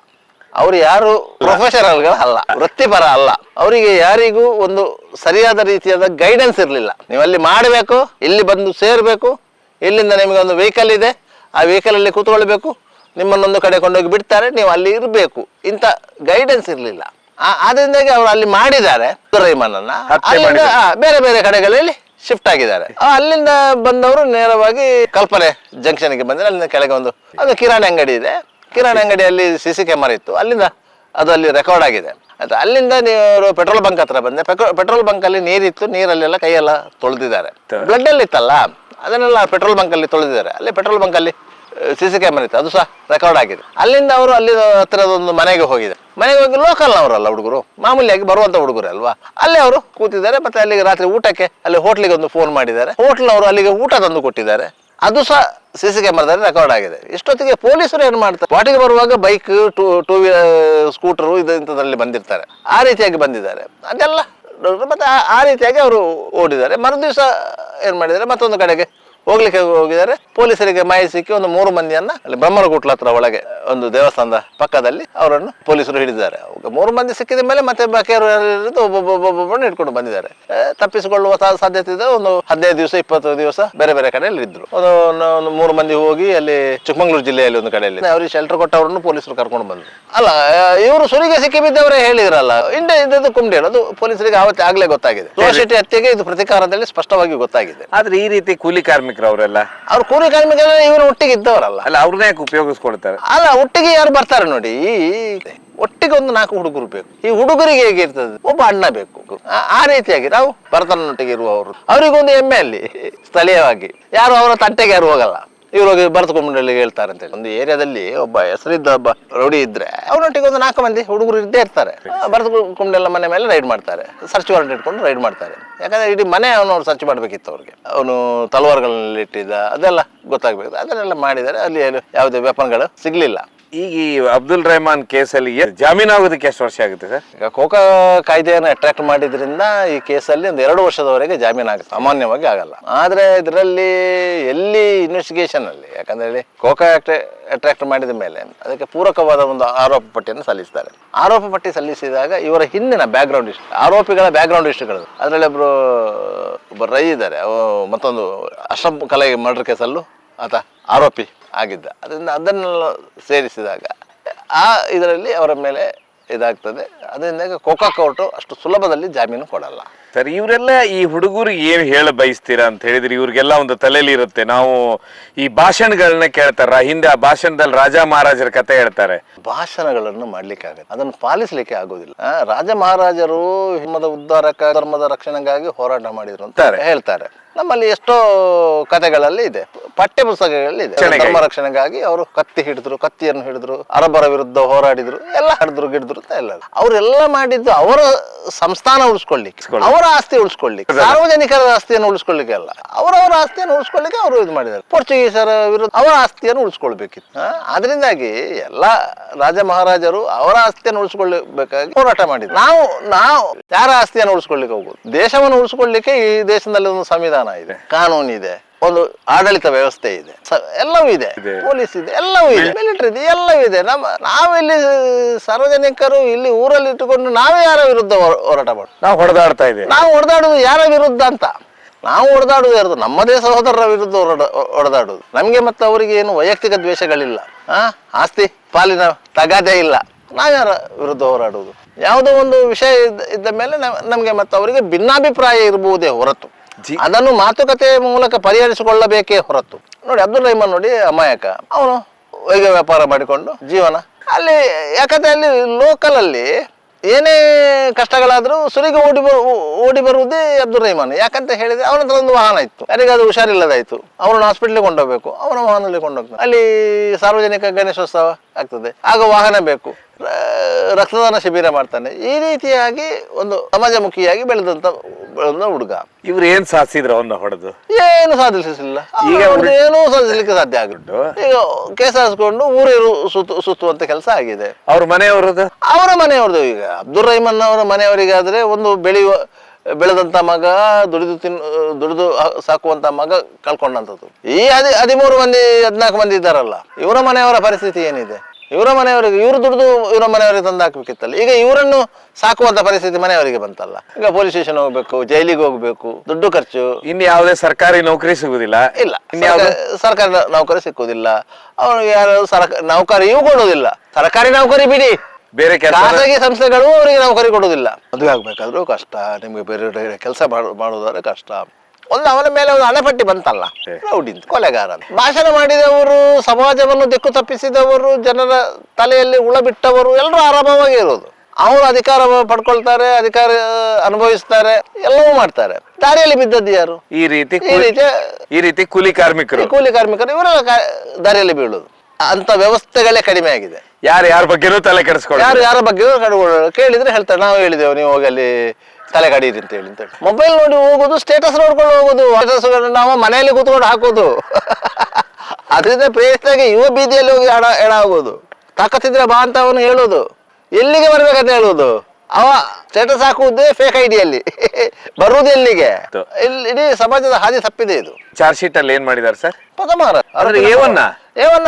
ಅವ್ರು ಯಾರು ಪ್ರೊಫೆಷನಲ್ಗಳು ಅಲ್ಲ, ವೃತ್ತಿಪರ ಅಲ್ಲ. ಅವರಿಗೆ ಯಾರಿಗೂ ಒಂದು ಸರಿಯಾದ ರೀತಿಯಾದ ಗೈಡೆನ್ಸ್ ಇರಲಿಲ್ಲ. ನೀವು ಅಲ್ಲಿ ಮಾಡಬೇಕು, ಇಲ್ಲಿ ಬಂದು ಸೇರ್ಬೇಕು, ಇಲ್ಲಿಂದ ನಿಮಗೆ ಒಂದು ವೆಹಿಕಲ್ ಇದೆ, ಆ ವೆಹಿಕಲ್ ಅಲ್ಲಿ ಕೂತ್ಕೊಳ್ಬೇಕು, ನಿಮ್ಮನ್ನೊಂದು ಕಡೆ ಕೊಂಡೋಗಿ ಬಿಡ್ತಾರೆ, ನೀವು ಅಲ್ಲಿ ಇರಬೇಕು. ಇಂಥ ಗೈಡೆನ್ಸ್ ಇರಲಿಲ್ಲ. ಆದ್ರಿಂದಾಗಿ ಅವರು ಅಲ್ಲಿ ಮಾಡಿದ್ದಾರೆ. ರೈಮನನ್ನ ಅಲ್ಲಿಂದ ಬೇರೆ ಬೇರೆ ಕಡೆಗಳಲ್ಲಿ ಶಿಫ್ಟ್ ಆಗಿದ್ದಾರೆ. ಅಲ್ಲಿಂದ ಬಂದವರು ನೇರವಾಗಿ ಕಲ್ಪನೆ ಜಂಕ್ಷನ್ಗೆ ಬಂದ್ರೆ, ಅಲ್ಲಿಂದ ಕೆಳಗೆ ಒಂದು ಕಿರಾಣಿ ಅಂಗಡಿ ಇದೆ. ಕಿರಾಣಿ ಅಂಗಡಿಯಲ್ಲಿ CC ಕ್ಯಾಮರಾ ಇತ್ತು, ಅಲ್ಲಿಂದ ಅದು ಅಲ್ಲಿ ರೆಕಾರ್ಡ್ ಆಗಿದೆ. ಆಯ್ತು, ಅಲ್ಲಿಂದ ನೀವು ಪೆಟ್ರೋಲ್ ಬಂಕ್ ಹತ್ರ ಬಂದೆ. ಪೆಟ್ರೋಲ್ ಬಂಕ್ ಅಲ್ಲಿ ನೀರಿತ್ತು, ನೀರಲ್ಲೆಲ್ಲ ಕೈಯೆಲ್ಲ ತೊಳೆದಿದ್ದಾರೆ. ಬ್ಲಡ್ ಅಲ್ಲಿ ಇತ್ತಲ್ಲ, ಅದನ್ನೆಲ್ಲ ಪೆಟ್ರೋಲ್ ಬಂಕ್ ಅಲ್ಲಿ ತೊಳೆದಿದ್ದಾರೆ. ಅಲ್ಲಿ ಪೆಟ್ರೋಲ್ ಬಂಕ್ ಅಲ್ಲಿ CC ಕ್ಯಾಮರಾ ಇತ್ತು, ಅದು ಸಹ ರೆಕಾರ್ಡ್ ಆಗಿದೆ. ಅಲ್ಲಿಂದ ಅವರು ಅಲ್ಲಿ ಹತ್ತಿರದೊಂದು ಮನೆಗೆ ಹೋಗಿದೆ. ಮನೆಗೆ ಹೋಗಿ ಲೋಕಲ್ನವರಲ್ಲ ಹುಡುಗರು, ಮಾಮೂಲಿಯಾಗಿ ಬರುವಂತ ಹುಡುಗರು ಅಲ್ವಾ, ಅಲ್ಲಿ ಅವರು ಕೂತಿದ್ದಾರೆ. ಮತ್ತೆ ಅಲ್ಲಿಗೆ ರಾತ್ರಿ ಊಟಕ್ಕೆ ಅಲ್ಲಿ ಹೋಟ್ಲಿಗೆ ಒಂದು ಫೋನ್ ಮಾಡಿದ್ದಾರೆ. ಹೋಟ್ಲ್ನವರು ಅಲ್ಲಿಗೆ ಊಟ ತಂದು ಕೊಟ್ಟಿದ್ದಾರೆ. ಅದು ಸಹ CC ಕ್ಯಾಮರಾದಲ್ಲಿ ರೆಕಾರ್ಡ್ ಆಗಿದೆ. ಇಷ್ಟೊತ್ತಿಗೆ ಪೊಲೀಸರು ಏನು ಮಾಡ್ತಾರೆ, ವಾಟಿಗೆ ಬರುವಾಗ ಬೈಕ್, ಟೂ ವೀಲರ್, ಸ್ಕೂಟರು ಇಂಥದ್ರಲ್ಲಿ ಬಂದಿರ್ತಾರೆ. ಆ ರೀತಿಯಾಗಿ ಬಂದಿದ್ದಾರೆ. ಅದೆಲ್ಲ ಮತ್ತೆ ಆ ರೀತಿಯಾಗಿ ಅವರು ಓಡಿದ್ದಾರೆ. ಮರುದಿವಸ ಏನ್ ಮಾಡಿದ್ದಾರೆ, ಮತ್ತೊಂದು ಕಡೆಗೆ ಹೋಗ್ಲಿಕ್ಕೆ ಹೋಗಿದ್ದಾರೆ. ಪೊಲೀಸರಿಗೆ ಮಾಹಿತಿ ಸಿಕ್ಕಿ ಒಂದು 3 ಮಂದಿಯನ್ನ ಅಲ್ಲಿ ಬ್ರಹ್ಮರಗುಟ್ಲ ಹತ್ರ ಒಳಗೆ ಒಂದು ದೇವಸ್ಥಾನದ ಪಕ್ಕದಲ್ಲಿ ಅವರನ್ನು ಪೊಲೀಸರು ಹಿಡಿದಿದ್ದಾರೆ. 3 ಮಂದಿ ಸಿಕ್ಕಿದ ಮೇಲೆ ಮತ್ತೆ ಬಾಕಿಯವರು ಒಬ್ಬೊಬ್ಬೊಬ್ಬೊಬ್ಬರನ್ನು ಹಿಡ್ಕೊಂಡು ಬಂದಿದ್ದಾರೆ. ತಪ್ಪಿಸಿಕೊಳ್ಳುವ ಸಾಧ್ಯತೆ ಇದೆ. ಒಂದು 15 ದಿವಸ 20 ದಿವಸ ಬೇರೆ ಬೇರೆ ಕಡೆಯಲ್ಲಿ ಇದ್ರು. ಒಂದು 3 ಮಂದಿ ಹೋಗಿ ಅಲ್ಲಿ ಚಿಕ್ಕಮಂಗ್ಳೂರು ಜಿಲ್ಲೆಯಲ್ಲಿ ಒಂದು ಕಡೆಯಲ್ಲಿ ಅವರಿಗೆ ಶೆಲ್ಟರ್ ಕೊಟ್ಟವರನ್ನು ಪೊಲೀಸರು ಕರ್ಕೊಂಡು ಬಂದ್ರು. ಅಲ್ಲ, ಇವರು ಸುರಿಗೆ ಸಿಕ್ಕಿ ಬಿದ್ದವರೇ ಹೇಳಿದ್ರಲ್ಲ, ಇದ್ದದ್ದು ಕುಂಡೇಳು. ಅದು ಪೊಲೀಸರಿಗೆ ಆವತ್ತೇ ಆಗ್ಲೇ ಗೊತ್ತಾಗಿದೆ. ಸೋಶಿಟಿ ಹತ್ಯೆಗೆ ಇದು ಪ್ರತಿಕಾರದಲ್ಲಿ ಸ್ಪಷ್ಟವಾಗಿ ಗೊತ್ತಾಗಿದೆ. ಆದ್ರೆ ಈ ರೀತಿ ಕೂಲಿ ಕಾರ್ಮಿಕರು ಅವರೆಲ್ಲ, ಅವ್ರು ಕೂಲಿ ಕಾರ್ಮಿಕರು ಇವರು ಒಟ್ಟಿಗೆ ಇದ್ದವರಲ್ಲ. ಅಲ್ಲ, ಅವ್ರನ್ನ ಯಾಕೆ ಉಪಯೋಗಿಸ್ಕೊಳ್ತಾರೆ? ಅಲ್ಲ, ಒಟ್ಟಿಗೆ ಯಾರು ಬರ್ತಾರೆ ನೋಡಿ, ಒಟ್ಟಿಗೆ ಒಂದು 4 ಹುಡುಗರು ಬೇಕು. ಈ ಹುಡುಗರಿಗೆ ಹೇಗಿರ್ತದೆ, ಒಬ್ಬ ಅಣ್ಣ ಬೇಕು. ಆ ರೀತಿಯಾಗಿ ನಾವು ಭರತನೊಟ್ಟಿಗೆ ಇರುವವರು, ಅವರಿಗೊಂದು ಹೆಮ್ಮೆ ಅಲ್ಲಿ ಸ್ಥಳೀಯವಾಗಿ. ಯಾರು ಅವರ ತಂಟೆಗೆ ಯಾರು ಹೋಗಲ್ಲ. ಇವ್ರಿಗೆ ಭರತಕುಂಡಲಿಗೆ ಹೇಳ್ತಾರೆ ಅಂತ ಹೇಳಿ. ಒಂದು ಏರಿಯಾದಲ್ಲಿ ಒಬ್ಬ ಹೆಸರಿದ್ದ ಒಬ್ಬ ರೌಡಿ ಇದ್ರೆ ಅವನೊಟ್ಟಿಗೆ ಒಂದು 4 ಮಂದಿ ಹುಡುಗರು ಇದ್ದೇ ಇರ್ತಾರೆ. ಭರತಕುಂಡಲ ಮನೆ ಮೇಲೆ ರೈಡ್ ಮಾಡ್ತಾರೆ, ಸರ್ಚ್ ವಾರೆಂಟ್ ಇಟ್ಕೊಂಡು ರೈಡ್ ಮಾಡ್ತಾರೆ. ಯಾಕಂದ್ರೆ ಇಡೀ ಮನೆ ಅವನು ಸರ್ಚ್ ಮಾಡ್ಬೇಕಿತ್ತು. ಅವ್ರಿಗೆ ಅವನು ತಲವಾರ್ಗಳಲ್ಲಿ ಇಟ್ಟಿದ್ದ, ಅದೆಲ್ಲ ಗೊತ್ತಾಗ್ಬೇಕು. ಅದನ್ನೆಲ್ಲ ಮಾಡಿದ್ದಾರೆ. ಅಲ್ಲಿ ಯಾವುದೇ ವೆಪನ್ಗಳು ಸಿಗ್ಲಿಲ್ಲ. ಈಗ ಈ ಅಬ್ದುಲ್ ರೆಹಮಾನ್ ಕೇಸಲ್ಲಿ ಜಾಮೀನು ಆಗೋದಕ್ಕೆ ಎಷ್ಟು ವರ್ಷ ಆಗುತ್ತೆ ಸರ್? ಈಗ ಕೋಕಾ ಕಾಯ್ದೆಯನ್ನು ಅಟ್ರಾಕ್ಟ್ ಮಾಡಿದ್ರಿಂದ ಈ ಕೇಸಲ್ಲಿ ಒಂದು 2 ವರ್ಷದವರೆಗೆ ಜಾಮೀನು ಆಗುತ್ತೆ, ಸಾಮಾನ್ಯವಾಗಿ ಆಗಲ್ಲ. ಆದ್ರೆ ಇದರಲ್ಲಿ ಎಲ್ಲಿ ಇನ್ವೆಸ್ಟಿಗೇಷನ್ ಅಲ್ಲಿ, ಯಾಕಂದ್ರೆ ಹೇಳಿ ಕೋಕಾ ಅಟ್ರಾಕ್ಟ್ ಮಾಡಿದ ಮೇಲೆ ಅದಕ್ಕೆ ಪೂರಕವಾದ ಒಂದು ಆರೋಪ ಪಟ್ಟಿಯನ್ನು ಸಲ್ಲಿಸ್ತಾರೆ. ಆರೋಪ ಪಟ್ಟಿ ಸಲ್ಲಿಸಿದಾಗ ಇವರ ಹಿಂದಿನ ಬ್ಯಾಕ್ಗ್ರೌಂಡ್ ಇಷ್ಟು, ಆರೋಪಿಗಳ ಬ್ಯಾಕ್ಗ್ರೌಂಡ್ ಇಷ್ಟುಗಳು, ಅದರಲ್ಲಿ ಒಬ್ಬ ರೈ ಇದ್ದಾರೆ, ಮತ್ತೊಂದು ಅಶ್ರಫ್ ಕಲೈ ಮರ್ಡರ್ ಕೇಸಲ್ಲೂ ಆತ ಆರೋಪಿ ಆಗಿದ್ದ. ಅದರಿಂದ ಅದನ್ನೆಲ್ಲ ಸೇರಿಸಿದಾಗ ಇದರಲ್ಲಿ ಅವರ ಮೇಲೆ ಇದಾಗ್ತದೆ. ಅದರಿಂದ ಕೋಕಾ ಕೋರ್ಟು ಅಷ್ಟು ಸುಲಭದಲ್ಲಿ ಜಾಮೀನು ಕೊಡಲ್ಲ. ಸರ್, ಇವರೆಲ್ಲ ಈ ಹುಡುಗರಿಗೆ ಏನ್ ಹೇಳ ಬಯಸ್ತೀರಾ ಅಂತ ಹೇಳಿದ್ರೆ, ಇವ್ರಿಗೆಲ್ಲ ಒಂದು ತಲೆಯಲ್ಲಿ ಇರುತ್ತೆ. ನಾವು ಈ ಭಾಷಣಗಳನ್ನ ಕೇಳ್ತಾರ, ಹಿಂದೆ ಆ ಭಾಷಣದಲ್ಲಿ ರಾಜ ಮಹಾರಾಜರ ಕತೆ ಹೇಳ್ತಾರೆ. ಭಾಷಣಗಳನ್ನು ಮಾಡ್ಲಿಕ್ಕೆ ಆಗುತ್ತೆ, ಅದನ್ನು ಪಾಲಿಸ್ಲಿಕ್ಕೆ ಆಗೋದಿಲ್ಲ. ರಾಜ ಮಹಾರಾಜರು ಹಿಮದ ಉದ್ಧಾರಕ, ಧರ್ಮದ ರಕ್ಷಣೆಗಾಗಿ ಹೋರಾಟ ಮಾಡಿದ್ರು ಅಂತ ಹೇಳ್ತಾರೆ. ನಮ್ಮಲ್ಲಿ ಎಷ್ಟೋ ಕಥೆಗಳಲ್ಲಿ ಇದೆ, ಪಠ್ಯ ಪುಸ್ತಕಗಳಲ್ಲಿ ಇದೆ. ಧರ್ಮ ರಕ್ಷಣೆಗಾಗಿ ಅವರು ಕತ್ತಿಯನ್ನು ಹಿಡಿದ್ರು, ಅರಬ್ಬರ ವಿರುದ್ಧ ಹೋರಾಡಿದ್ರು, ಎಲ್ಲ ಹರಿದ್ರು ಗಿಡಿದ್ರು ಅಂತ ಎಲ್ಲ. ಅವರೆಲ್ಲ ಮಾಡಿದ್ದು ಅವರ ಸಂಸ್ಥಾನ ಉಳಿಸ್ಕೊಳ್ಳಿಕ್ಕೆ, ಅವರ ಆಸ್ತಿ ಉಳಿಸ್ಕೊಳ್ಳಿಕ್ಕೆ, ಸಾರ್ವಜನಿಕರ ಆಸ್ತಿಯನ್ನು ಉಳಿಸ್ಕೊಳ್ಳಿಕ್ಕೆ ಅಲ್ಲ, ಅವರವರ ಆಸ್ತಿಯನ್ನು ಉಳಿಸ್ಕೊಳ್ಳಿಕ್ಕೆ ಅವರು ಇದು ಮಾಡಿದ್ದಾರೆ. ಪೋರ್ಚುಗೀಸರ ವಿರುದ್ಧ ಅವರ ಆಸ್ತಿಯನ್ನು ಉಳಿಸ್ಕೊಳ್ಬೇಕಿತ್ತು. ಅದರಿಂದಾಗಿ ಎಲ್ಲ ರಾಜ ಮಹಾರಾಜರು ಅವರ ಆಸ್ತಿಯನ್ನು ಉಳಿಸ್ಕೊಳ್ಬೇಕಾಗಿ ಹೋರಾಟ ಮಾಡಿದ್ರು. ನಾವು ಯಾರ ಆಸ್ತಿಯನ್ನು ಉಳಿಸ್ಕೊಳ್ಳಿಕ್ಕೆ ಹೋಗುದು? ದೇಶವನ್ನು ಉಳಿಸ್ಕೊಳ್ಳಿಕ್ಕೆ ಈ ದೇಶದಲ್ಲಿ ಒಂದು ಸಂವಿಧಾನ ಇದೆ, ಕಾನೂನು ಇದೆ, ಒಂದು ಆಡಳಿತ ವ್ಯವಸ್ಥೆ ಇದೆ, ಎಲ್ಲವೂ ಇದೆ, ಪೊಲೀಸ್ ಇದೆ, ಎಲ್ಲವೂ ಇದೆ, ಮಿಲಿಟರಿ ಇದೆ, ಎಲ್ಲವೂ ಇದೆ. ನಾವಿಲ್ಲಿ ಸಾರ್ವಜನಿಕರು ಇಲ್ಲಿ ಊರಲ್ಲಿ ಇಟ್ಟುಕೊಂಡು ನಾವೇ ಯಾರ ವಿರುದ್ಧ ಹೋರಾಟ ಮಾಡೋದು? ನಾವು ಹೊಡೆದಾಡ್ತಾ ಇದ್ದೇವೆ. ನಾವು ಹೊಡೆದಾಡುದು ಯಾರ ವಿರುದ್ಧ ಅಂತ ನಾವು ಹೊಡೆದಾಡುದು ಯಾರ್ದು? ನಮ್ಮದೇ ಸಹೋದರರ ವಿರುದ್ಧ ಹೊಡೆದಾಡುದು. ನಮಗೆ ಮತ್ತು ಅವರಿಗೆ ಏನು ವೈಯಕ್ತಿಕ ದ್ವೇಷಗಳಿಲ್ಲ, ಆಸ್ತಿ ಪಾಲಿನ ತಗಾದೆ ಇಲ್ಲ. ನಾವ್ಯಾರ ವಿರುದ್ಧ ಹೋರಾಡುವುದು? ಯಾವುದೋ ಒಂದು ವಿಷಯ ಇದ್ದ ಮೇಲೆ ನಮಗೆ ಮತ್ತು ಅವರಿಗೆ ಭಿನ್ನಾಭಿಪ್ರಾಯ ಇರಬಹುದೇ ಹೊರತು ಅದನ್ನು ಮಾತುಕತೆ ಮೂಲಕ ಪರಿಹರಿಸಿಕೊಳ್ಳಬೇಕೇ ಹೊರತು. ನೋಡಿ, ಅಬ್ದುಲ್ ರೆಹಮಾನ್ ನೋಡಿ, ಅಮಾಯಕ, ಅವನು ವೈಗ ವ್ಯಾಪಾರ ಮಾಡಿಕೊಂಡು ಜೀವನ ಅಲ್ಲಿ. ಯಾಕಂದ್ರೆ ಅಲ್ಲಿ ಲೋಕಲ್ ಅಲ್ಲಿ ಏನೇ ಕಷ್ಟಗಳಾದ್ರೂ ಸುರಿಗೆ ಓಡಿ ಬರುವುದೇ ಅಬ್ದುಲ್ ರೆಹಮಾನ್. ಯಾಕಂತ ಹೇಳಿದ್ರೆ ಅವನ ಹತ್ರ ಒಂದು ವಾಹನ ಇತ್ತು, ಯಾರಿಗಾದ್ರೂ ಹುಷಾರಿಲ್ಲದಾಯ್ತು, ಅವರನ್ನು ಹಾಸ್ಪಿಟ್ಲಿಗೆ ಕೊಂಡೋಗ್ಬೇಕು, ಅವನ ವಾಹನದಲ್ಲಿ ಕೊಂಡೋಗ್ತಾನೆ. ಅಲ್ಲಿ ಸಾರ್ವಜನಿಕ ಗಣೇಶೋತ್ಸವ ಆಗ್ತದೆ, ಆಗ ವಾಹನ ಬೇಕು, ರಕ್ತದಾನ ಶಿಬಿರ ಮಾಡ್ತಾನೆ. ಈ ರೀತಿಯಾಗಿ ಒಂದು ಸಮಾಜಮುಖಿಯಾಗಿ ಬೆಳೆದ ಹುಡುಗ. ಇವ್ರು ಏನ್ ಸಾಧಿಸಿದ್ರು ಅವನ್ನ ಹೊಡೆದು? ಏನು ಸಾಧಿಸಲಿಲ್ಲ. ಈಗ ಏನೂ ಸಾಧಿಸಲಿಕ್ಕೆ ಸಾಧ್ಯ ಆಗಿತ್ತು. ಈಗ ಕೇಸ್ ಹಾರಿಸ್ಕೊಂಡು ಊರೇರು ಸುತ್ತುವಂತ ಕೆಲಸ ಆಗಿದೆ. ಅವ್ರ ಮನೆಯವ್ರದ್ದು? ಅವರ ಮನೆಯವ್ರದ್ದು. ಈಗ ಅಬ್ದುಲ್ ರೆಹಮಾನ್ ಅವರ ಮನೆಯವರಿಗಾದ್ರೆ ಒಂದು ಬೆಳೆದಂತ ಮಗ, ದುಡಿದು ಸಾಕುವಂತ ಮಗ ಕಳ್ಕೊಂಡಂಥದ್ದು. ಈ 13 ಮಂದಿ 14 ಮಂದಿ ಇದ್ದಾರಲ್ಲ, ಇವರ ಮನೆಯವರ ಪರಿಸ್ಥಿತಿ ಏನಿದೆ? ಇವರ ಮನೆಯವರಿಗೆ ಇವರು ದುಡಿದು ಇವರ ಮನೆಯವರಿಗೆ ತಂದು ಹಾಕ್ಬೇಕಿತ್ತಲ್ಲ. ಈಗ ಇವರನ್ನು ಸಾಕುವಂತ ಪರಿಸ್ಥಿತಿ ಮನೆಯವರಿಗೆ ಬಂತಲ್ಲ. ಈಗ ಪೊಲೀಸ್ ಸ್ಟೇಷನ್ ಹೋಗ್ಬೇಕು, ಜೈಲಿಗೆ ಹೋಗ್ಬೇಕು, ದುಡ್ಡು ಖರ್ಚು. ಇನ್ನು ಯಾವುದೇ ಸರ್ಕಾರಿ ನೌಕರಿ ಸಿಗುದಿಲ್ಲ. ಇಲ್ಲ, ಸರ್ಕಾರಿ ನೌಕರಿ ಸಿಕ್ಕುದಿಲ್ಲ. ಅವ್ರಿಗೆ ಯಾರು ನೌಕರಿಯೂ ಕೊಡುವುದಿಲ್ಲ. ಸರ್ಕಾರಿ ನೌಕರಿ ಬಿಡಿ, ಬೇರೆ ಖಾಸಗಿ ಸಂಸ್ಥೆಗಳು ಅವರಿಗೆ ನೌಕರಿ ಕೊಡುವುದಿಲ್ಲ. ಮದುವೆ ಆಗ್ಬೇಕಾದ್ರೂ ಕಷ್ಟ, ನಿಮ್ಗೆ ಬೇರೆ ಕೆಲಸ ಮಾಡುವುದಾದ್ರೆ ಕಷ್ಟ. ಅವನ ಮೇಲೆ ಒಂದು ಹಣೆಪಟ್ಟಿ ಬಂತಲ್ಲ, ರೌಡಿ ಕೊಲೆಗಾರ. ಭಾಷಣ ಮಾಡಿದವರು, ಸಮಾಜವನ್ನು ದಿಕ್ಕು ತಪ್ಪಿಸಿದವರು, ಜನರ ತಲೆಯಲ್ಲಿ ಉಳ ಬಿಟ್ಟವರು ಎಲ್ಲರೂ ಆರಾಮವಾಗಿ ಇರೋದು. ಅವರು ಅಧಿಕಾರ ಪಡ್ಕೊಳ್ತಾರೆ, ಅಧಿಕಾರ ಅನುಭವಿಸ್ತಾರೆ, ಎಲ್ಲವೂ ಮಾಡ್ತಾರೆ. ದಾರಿಯಲ್ಲಿ ಬಿದ್ದದ್ದು ಯಾರು? ಈ ರೀತಿ ಕೂಲಿ ಕಾರ್ಮಿಕರು ಇವರೆಲ್ಲ ದಾರಿಯಲ್ಲಿ ಬೀಳುದು. ಅಂತ ವ್ಯವಸ್ಥೆಗಳೇ ಕಡಿಮೆ ಆಗಿದೆ. ಯಾರ ಬಗ್ಗೆನೂ ತಲೆ ಕೆಡಿಸ್ಕೊಳ್ಳೋದು, ಯಾರ ಬಗ್ಗೆನೂ ಕೇಳಿದ್ರೆ ಹೇಳ್ತಾರೆ, ನಾವು ಹೇಳಿದೆವು ನೀವು ಹೋಗಿ ಅಲ್ಲಿ ತಲೆ ಕಡೀರಿ ಅಂತ ಹೇಳಿ. ಮೊಬೈಲ್ ನೋಡಿ ಹೋಗೋದು, ಸ್ಟೇಟಸ್ ನೋಡ್ಕೊಂಡು ಹೋಗೋದು, ಸ್ಟೇಟಸ್ ನಾವು ಮನೆಯಲ್ಲಿ ಕೂತ್ಕೊಂಡು ಹಾಕೋದು. ಅದರಿಂದ ಪ್ರೇರಿತಾಗಿ ಯುವ ಬೀದಿಯಲ್ಲಿ ಹೋಗಿ ಎಡ ಆಗೋದು. ತಾಕತ್ತಿದ್ರೆ ಬಾ ಅಂತ ಅವನು ಹೇಳೋದು, ಎಲ್ಲಿಗೆ ಬರ್ಬೇಕಂತ ಹೇಳುವುದು. ಅವ ಸ್ಟೇಟಸ್ ಹಾಕುವುದೇ ಫೇಕ್ ಐಡಿಯಲ್ಲಿ, ಬರುವುದು ಎಲ್ಲಿಗೆ? ಇಡೀ ಸಮಾಜದ ಹಾದಿ ತಪ್ಪಿದೆ ಇದು. ಚಾರ್ಜ್ ಶೀಟ್ ಅಲ್ಲಿ ಏನ್ ಮಾಡಿದಾರೆ ಸರ್? ಪ್ರಥಮ ಏವನ್ನ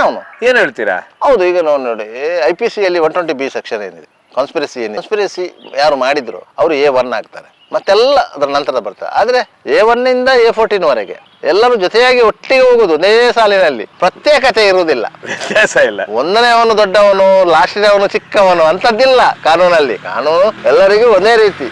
ಅವನು ಏನ್ ಹೇಳ್ತೀರಾ? ಹೌದು. ಈಗ ನಾವು ನೋಡಿ, IPC ಯಲ್ಲಿ 120B ಸೆಕ್ಷನ್ ಏನಿದೆ, ಕಾನ್ಸ್ಪಿರಸಿ ಯಾರು ಮಾಡಿದ್ರು ಅವರು A1 ಆಗ್ತಾರೆ, ಮತ್ತೆಲ್ಲ ಅದರ ನಂತರ ಬರ್ತಾರೆ. ಆದ್ರೆ A1 ಇಂದ A14 ವರೆಗೆ ಎಲ್ಲರೂ ಜೊತೆಯಾಗಿ ಒಟ್ಟಿಗೆ ಹೋಗುದು, ಒಂದೇ ಸಾಲಿನಲ್ಲಿ. ಪ್ರತ್ಯೇಕತೆ ಇರುವುದಿಲ್ಲ, ವ್ಯತ್ಯಾಸ ಇಲ್ಲ. ಒಂದನೇವನು ದೊಡ್ಡವನು, ಲಾಸ್ಟಿನವನು ಚಿಕ್ಕವನು ಅಂತದ್ದಿಲ್ಲ ಕಾನೂನಲ್ಲಿ. ಕಾನೂನು ಎಲ್ಲರಿಗೂ ಒಂದೇ ರೀತಿ.